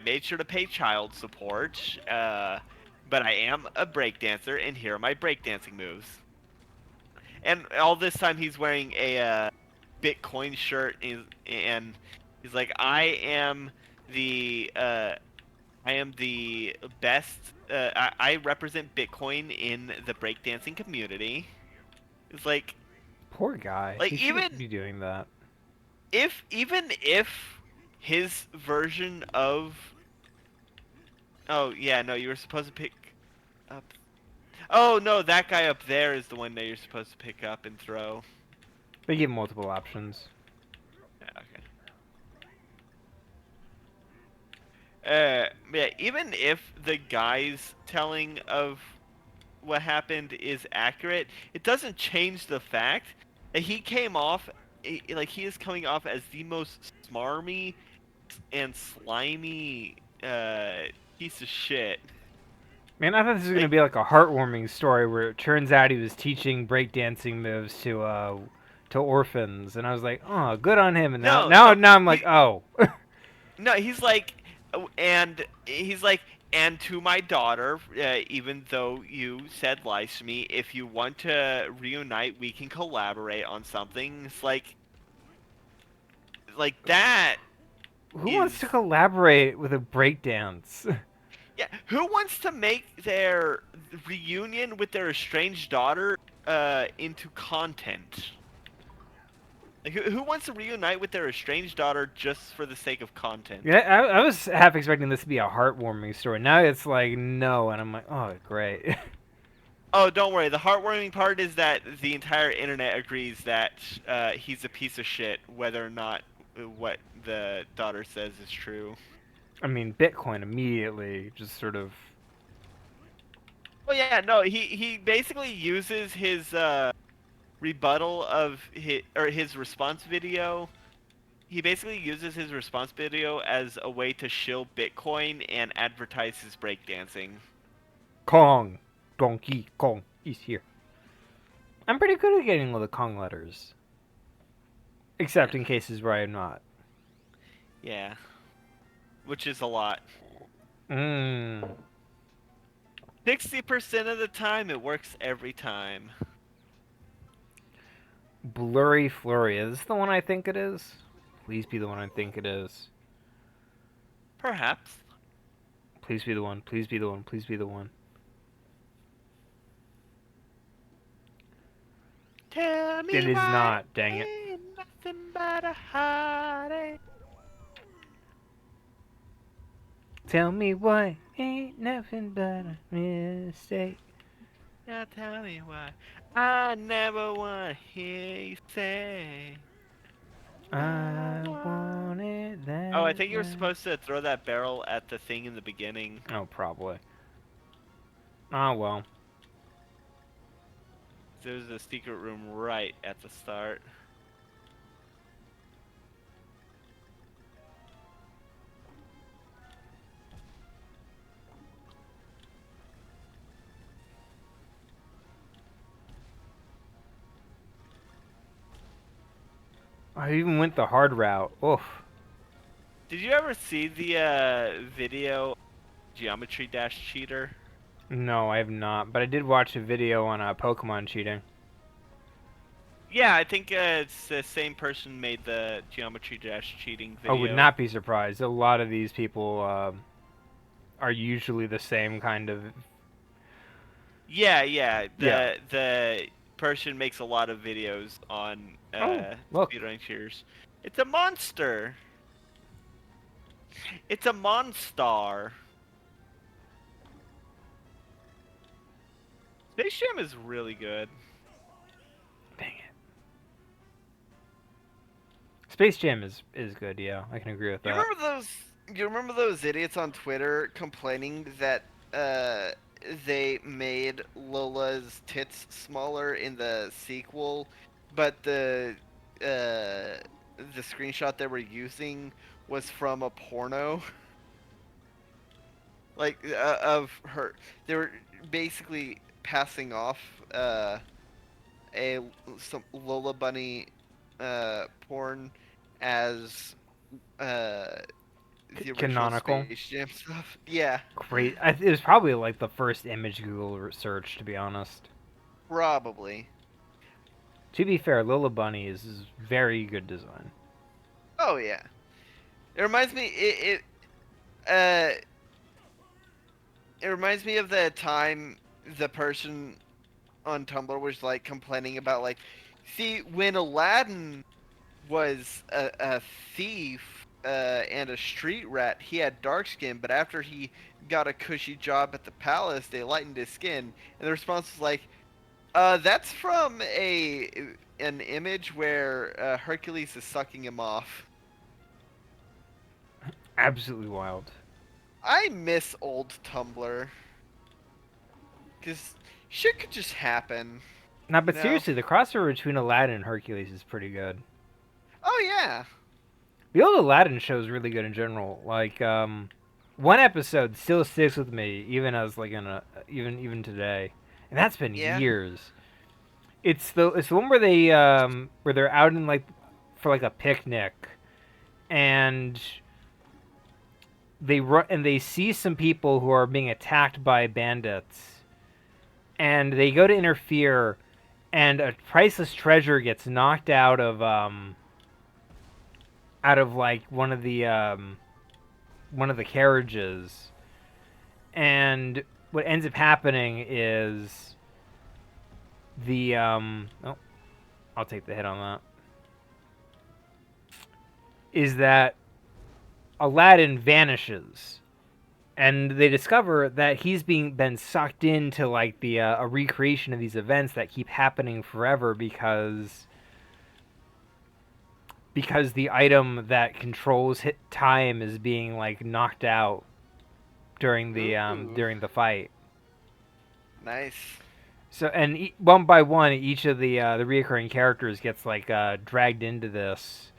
made sure to pay child support. But I am a breakdancer, and here are my breakdancing moves. And all this time, he's wearing a Bitcoin shirt, and he's like, the I am the best. I represent Bitcoin in the breakdancing community." It's Poor guy. like He shouldn't even be doing that. if even if his version of oh yeah no you were supposed to pick up oh no that guy up there is the one that you're supposed to pick up and throw. They give multiple options. Yeah, okay. Yeah, even if the guy's telling of what happened is accurate, it doesn't change the fact that he came off like he is coming off as the most smarmy and slimy piece of shit. Man, I thought this was gonna Like be like a heartwarming story where it turns out he was teaching breakdancing moves to orphans, and I was like, oh, good on him. And now no, now no. now I'm like, He oh, no, he's like and he's like and to my daughter, even though you said lies to me, if you want to reunite, we can collaborate on something. It's like that who wants is to collaborate with a breakdance? yeah. Who wants to make their reunion with their estranged daughter into content? Like, who wants to reunite with their estranged daughter just for the sake of content? Yeah, I was half expecting this to be a heartwarming story. Now it's like no, and I'm like, oh, great. Oh, don't worry. The heartwarming part is that the entire internet agrees that he's a piece of shit, whether or not what the daughter says is true. I mean, Bitcoin immediately just sort of Well, yeah, no, he basically uses his rebuttal of his response video. He basically uses his response video as a way to shill Bitcoin and advertise his breakdancing. Kong, Donkey Kong, he's here. I'm pretty good at getting all the Kong letters, Yeah, except in cases where I'm not. yeah, which is a lot. Mmm. 60% of the time, it works every time. Blurry Flurry. Is this the one I think it is? Please be the one I think it is. Perhaps. Please be the one. Please be the one. Please be the one. Tell It me is why not. Dang it. ain't nothing but a heartache. Tell me why ain't nothing but a mistake. Now tell me why I never want to hear you say I I want. want it Oh, I that think you were way. supposed to throw that barrel at the thing in the beginning. Oh, probably. Oh well. There's a secret room right at the start. I even went the hard route. Oof. Did you ever see the video Geometry Dash Cheater? No, I have not. But I did watch a video on Pokemon cheating. Yeah, I think it's the same person made the Geometry Dash cheating I would video. not be surprised. A lot of these people are usually the same kind of. Yeah, yeah. Yeah. The person makes a lot of videos on Oh, look. speedrun cheaters. It's a monster. It's a monstar. Space Jam is really good. Dang it. Space Jam is good. Yeah, I can agree with You that. remember those? You remember those idiots on Twitter complaining that uh, they made Lola's tits smaller in the sequel, but the screenshot they were using was from a porno, like of her. They were basically passing off a some Lola Bunny porn as uh the original Canonical. Space Jam stuff. Yeah, Great. It was probably like the first image Google search, to be honest. probably. To be fair, Lola Bunny is very good design. Oh yeah. It reminds me uh it reminds me of the time the person on Tumblr was like complaining about like see when Aladdin was a thief and a street rat. He had dark skin, but after he got a cushy job at the palace, they lightened his skin. And the response was like, that's from a an image where Hercules is sucking him off. Absolutely wild. I miss old Tumblr, cause shit could just happen, Now, you but know? seriously, the crossover between Aladdin and Hercules is pretty good. Oh yeah, The old Aladdin show is really good in general. Like, one episode still sticks with me, even as like in a even today, and that's been yeah. years. It's the one where they're out in like for like a picnic, and they see some people who are being attacked by bandits, and they go to interfere, and a priceless treasure gets knocked out of like one of the carriages, and what ends up happening is the oh, I'll take the hit on that. Is that Aladdin vanishes, and they discover that he's been sucked into like the a recreation of these events that keep happening forever because the item that controls hit time is being like knocked out Ooh, during the fight. nice. So and one by one, each of the reoccurring characters gets like dragged into this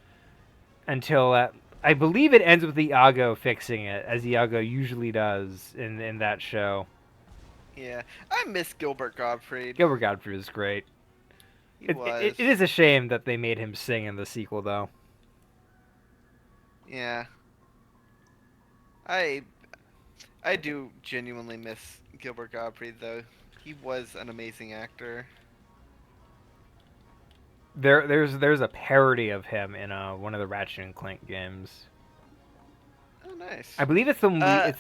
until I believe it ends with Iago fixing it, as Iago usually does in that show. Yeah, I miss Gilbert Gottfried. Gilbert Gottfried is great. He It was. is a shame that they made him sing in the sequel, though. Yeah, I I do genuinely miss Gilbert Gottfried though. He was an amazing actor. There's a parody of him in one of the Ratchet and Clank games. Oh, nice. I believe it's the one Uh,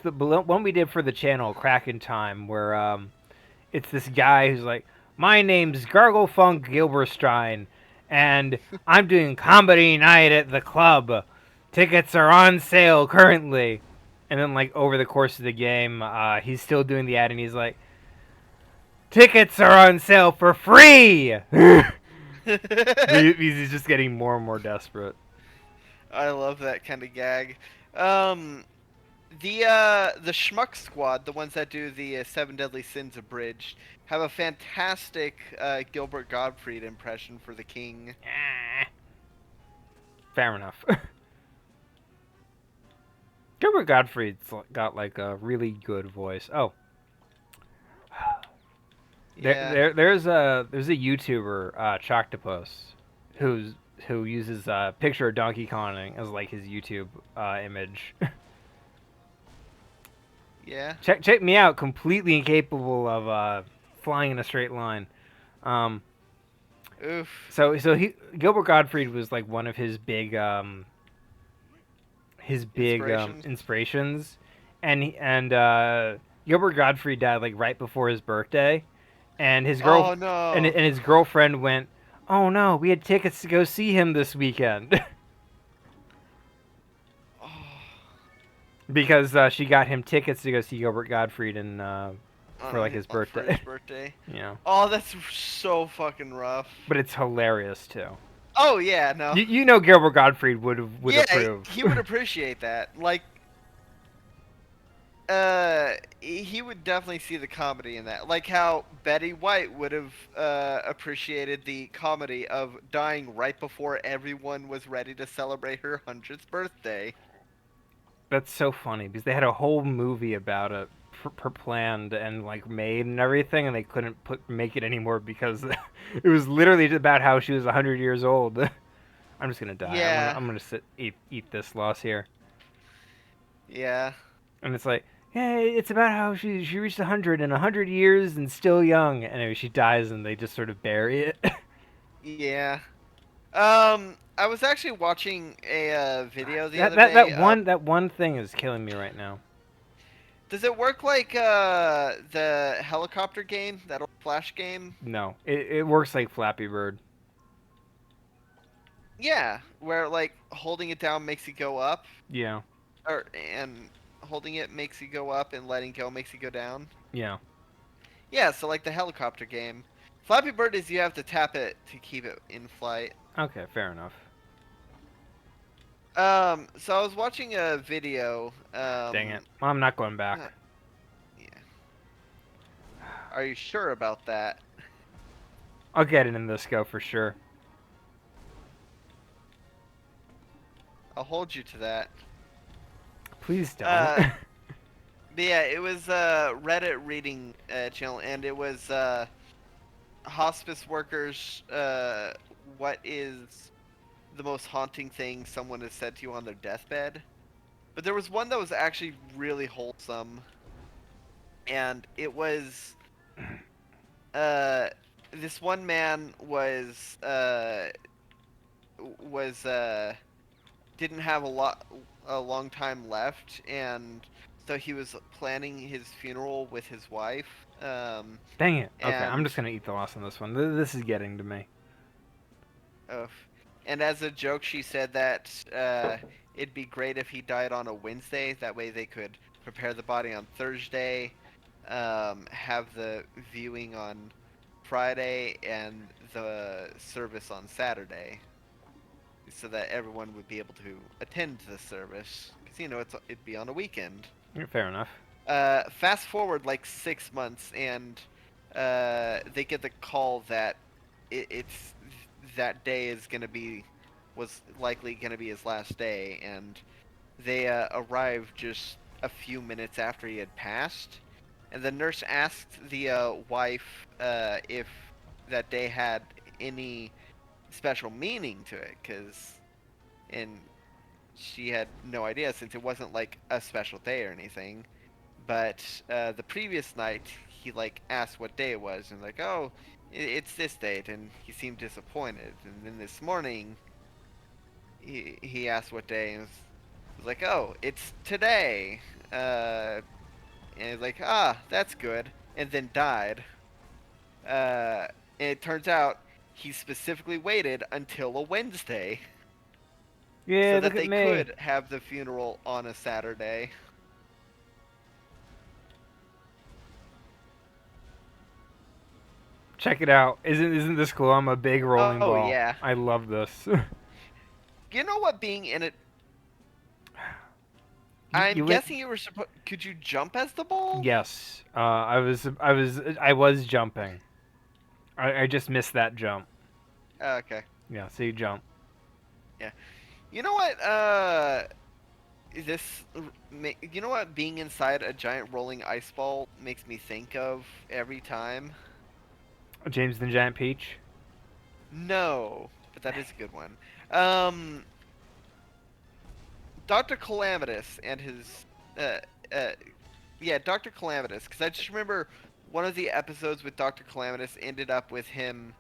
one we did for the channel, Crack in Time, where it's this guy who's like, "My name's Garglefunk Gilberstein, and I'm doing comedy night at the club. Tickets are on sale currently." And then, like over the course of the game, he's still doing the ad, and he's like, "Tickets are on sale for free." He's just getting more and more desperate. I love that kind of gag. The Schmuck Squad, the ones that do the Seven Deadly Sins abridged, have a fantastic Gilbert Gottfried impression for the king. Fair enough. Gilbert Gottfried's got like a really good voice. Oh, Yeah, there's a YouTuber, Choctopus, who's who uses a picture of Donkey Kong as like his YouTube image. yeah. Check me out, completely incapable of flying in a straight line. Um, Oof. so Gilbert Gottfried was like one of his big Inspiration. inspirations, and Gilbert Gottfried died like right before his birthday, and Oh no. and his girlfriend went, "Oh no, we had tickets to go see him this weekend." Oh, Because she got him tickets to go see Gilbert Gottfried and for like his for his birthday. birthday. You know, Oh, that's so fucking rough. but it's hilarious too. Oh yeah, no. You know Gilbert Gottfried would Yeah, approve. he would appreciate that. Like, he would definitely see the comedy in that. Like how Betty White would have appreciated the comedy of dying right before everyone was ready to celebrate her 100th birthday. That's so funny because they had a whole movie about it planned and like made and everything, and they couldn't make it anymore because it was literally about how she was 100 years old. I'm just gonna die. Yeah, I'm gonna eat this loss here. yeah, And it's like, yeah, it's about how she reached 100 in 100 years and still young. And anyway, she dies and they just sort of bury it. yeah. I was actually watching a video the that other that day. that one thing is killing me right now. Does it work like the helicopter game, that old Flash game? No, it works like Flappy Bird. Yeah, where like holding it down makes you go up, Yeah. and holding it makes you go up, and letting go makes you go down. Yeah. Yeah, so like the helicopter game. Flappy Bird is you have to tap it to keep it in flight. Okay, fair enough. So I was watching a video. Dang it. Well, I'm not going back. Uh, yeah. Are you sure about that? I'll get it in this go for sure. I'll hold you to that. Please don't. Uh, but yeah, it was Reddit reading channel, and it was hospice workers. What is the most haunting thing someone has said to you on their deathbed? But there was one that was actually really wholesome, and it was uh, this one man was didn't have a long time left, and so he was planning his funeral with his wife. Dang it. Okay, I'm And just gonna eat the loss on this one. This is getting to me. uh, and as a joke, she said that it'd be great if he died on a Wednesday. That way, they could prepare the body on Thursday, have the viewing on Friday, and the service on Saturday, so that everyone would be able to attend the service. Because it'd be on a weekend. Fair enough. Fast forward like 6 months, and they get the call that it's that day was likely gonna be his last day, and they arrived just a few minutes after he had passed, and the nurse asked the wife if that day had any special meaning to it, and she had no idea since it wasn't like a special day or anything. But the previous night, he like asked what day it was, and like, oh, it's this date, and he seemed disappointed. And then this morning, he asked what day, and was like, oh, it's today. And he's like, ah, that's good, and then died. And it turns out he specifically waited until a Wednesday so Yeah, that look at they me. could have the funeral on a Saturday. Check it out. Isn't this cool? I'm a big rolling Oh ball. yeah. I love this. You know what being in it you, I'm you went. guessing you were supposed. Could you jump as the ball? Yes. I was jumping. I just missed that jump. Okay. Yeah. So you jump. Yeah. You know what? You know what? Being inside a giant rolling ice ball makes me think of every time. James the Giant Peach. No, but that is a good one. Um, Doctor Calamitous and his. Uh, uh, yeah, Doctor Calamitous. Because I just remember one of the episodes with Doctor Calamitous ended up with him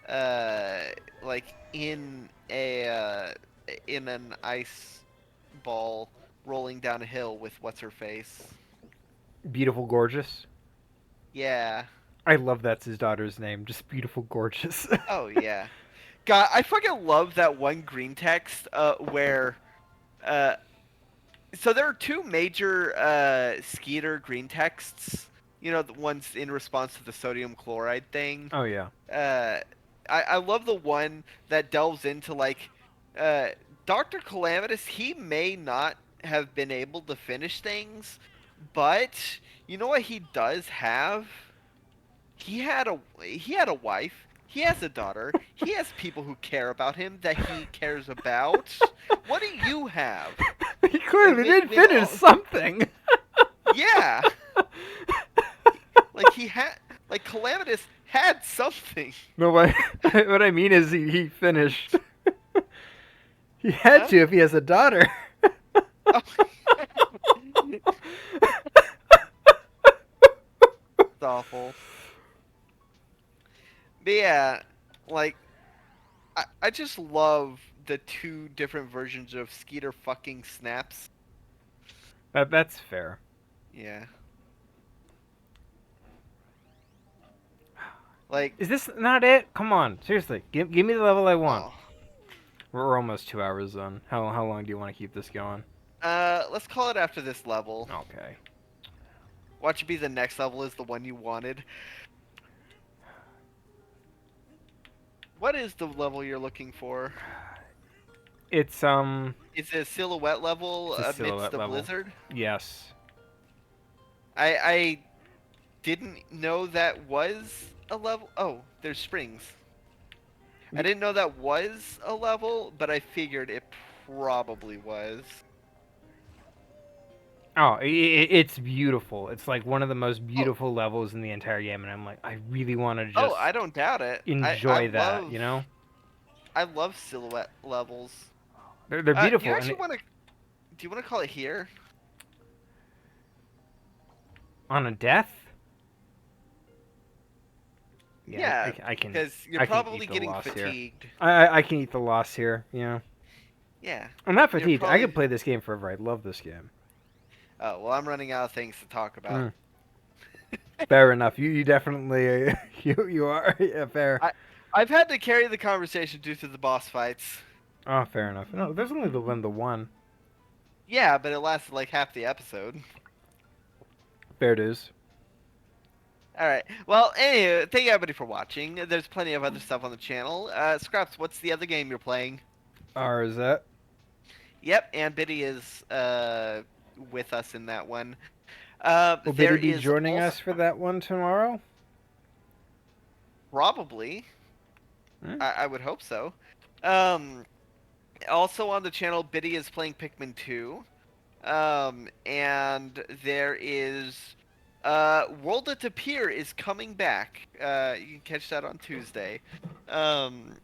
uh like in an ice ball rolling down a hill with what's her face. Beautiful, gorgeous. Yeah. I love that's his daughter's name. Just beautiful, gorgeous. Oh yeah. God, I fucking love that one green text where uh so there are two major Skeeter green texts. You know, the ones in response to the sodium chloride thing. oh yeah. uh, I love the one that delves into like uh, Dr. Calamitous. He may not have been able to finish things, but you know what he does have? He had a wife. He has a daughter. He has people who care about him that he cares about. What do you have? He And clearly did finish something. yeah, like he had like Calamitous had something. No, what I mean is he finished. He had Huh? to if he has a daughter. Oh, it's awful. But yeah, like I just love the two different versions of Skeeter fucking snaps. That's fair. Yeah. Like, Is this not it? Come on, seriously. Give me the level I want. oh. We're almost 2 hours in. How long do you want to keep this going? Let's call it after this level. Okay. Watch it be the next level is the one you wanted. What is the level you're looking for? It's Is it a silhouette level it's a amidst silhouette the level. blizzard? Yes. I didn't know that was a level. Oh, there's springs. I didn't know that was a level, but I figured it probably was. Oh, it's beautiful. It's like one of the most Oh, beautiful levels in the entire game, and I'm like, I really want to oh, just I don't doubt it. enjoy that. I love silhouette levels. They're Do you beautiful, and actually want to? Do you want to call it here? on a death, yeah, Yeah, I can because you're I can eat probably the getting loss here. fatigued. I can eat the loss here. Yeah, I'm not you're fatigued. I probably. could play this game forever. I love this game. Oh well, I'm running out of things to talk about. Mm, fair enough. You definitely you are yeah fair. I I've had to carry the conversation due to the boss fights. Oh, fair enough. No, there's only the one. Yeah, but it lasted like half the episode. Fair dues. All right. Well, anyway, thank you everybody for watching. There's plenty of other stuff on the channel. Scraps, what's the other game you're playing? Or is that? Yep, and Biddy is with us in that one. Will There Biddy be is joining also us for that one tomorrow? probably. Hmm? I would hope so. Um, Also on the channel, Biddy is playing Pikmin 2. And there is World at Appear is coming back. You can catch that on Tuesday. Um,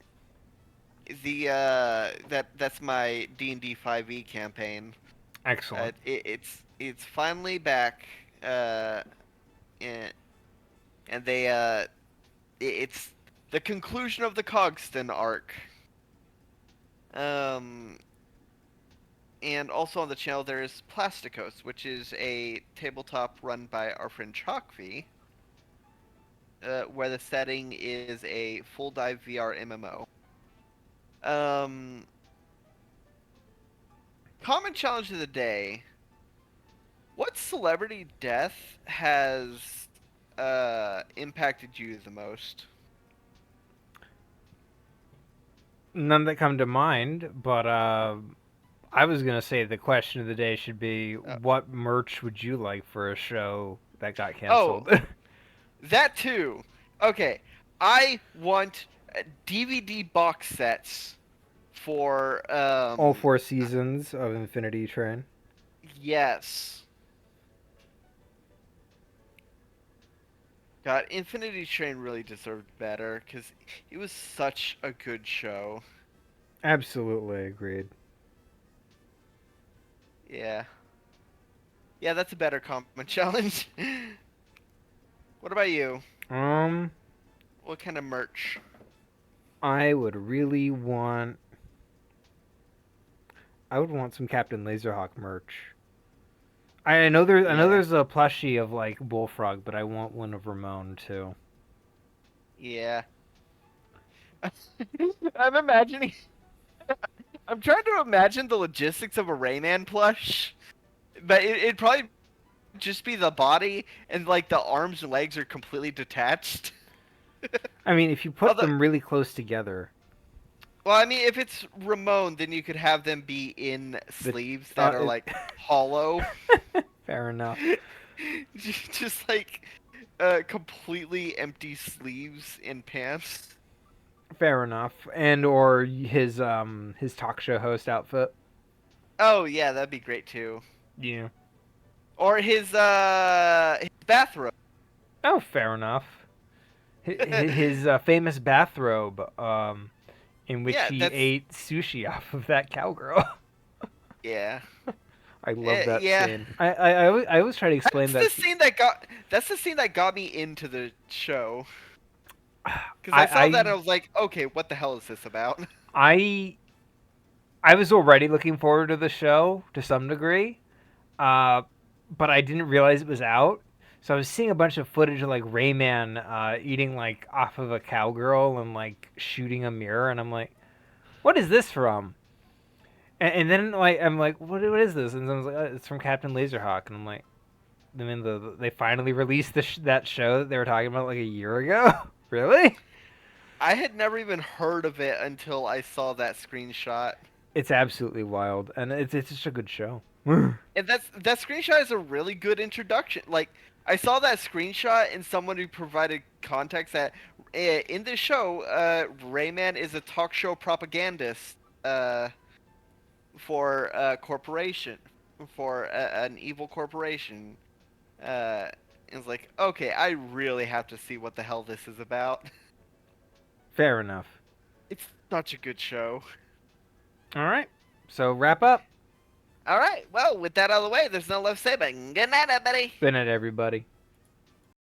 that's my D&D 5e campaign. Excellent. It's finally back. And, and it's the conclusion of the Cogston arc. Um, and also on the channel there is Plasticos, which is a tabletop run by our friend Chalkv, where the setting is a full dive VR MMO. Um, Common challenge of the day: what celebrity death has impacted you the most? None that come to mind, but I was gonna say the question of the day should be, Uh, what merch would you like for a show that got oh, canceled? that too. Okay, I want DVD box sets for All 4 seasons of Infinity Train. yes. God, Infinity Train really deserved better because it was such a good show. Absolutely agreed. Yeah. Yeah, that's a better comment challenge. What about you? Um, What kind of merch? I would really want. I would want some Captain Laserhawk merch. I know Yeah. there's a plushie of like Bullfrog, but I want one of Ramon too. Yeah. I'm imagining. I'm trying to imagine the logistics of a Rayman plush, but it'd probably just be the body and like the arms and legs are completely detached. I mean, if you put Although, them really close together, well, I mean, if it's Ramon, then you could have them be in the sleeves that are it, like hollow, fair enough. just like completely empty sleeves in pants. Fair enough. And or his talk show host outfit. Oh yeah, that'd be great too. Yeah. Or his bathrobe. Oh, fair enough. His famous bathrobe, in which Yeah, he that's ate sushi off of that cowgirl. yeah. I love that Yeah. scene. I always try to explain That's that. the scene that got me into the show. Because I saw that and I I was like, okay, what the hell is this about? I I was already looking forward to the show to some degree, uh, but I didn't realize it was out. So I was seeing a bunch of footage of like Rayman eating like off of a cowgirl and like shooting a mirror, and I'm like, what is this from? And then like I'm like, what is this? And someone's like, it's from Captain Laserhawk, and I'm like, I mean, they finally released that show that they were talking about like a year ago. Really? I had never even heard of it until I saw that screenshot. It's absolutely wild, and it's just a good show. And that screenshot is a really good introduction. Like I saw that screenshot and someone who provided context that in this show, Rayman is a talk show propagandist for a corporation, for an evil corporation. It's like, okay, I really have to see what the hell this is about. Fair enough. It's such a good show. All right, so wrap up. All right, well, with that out of the way, there's no left to say, but good night, everybody. Good night, everybody.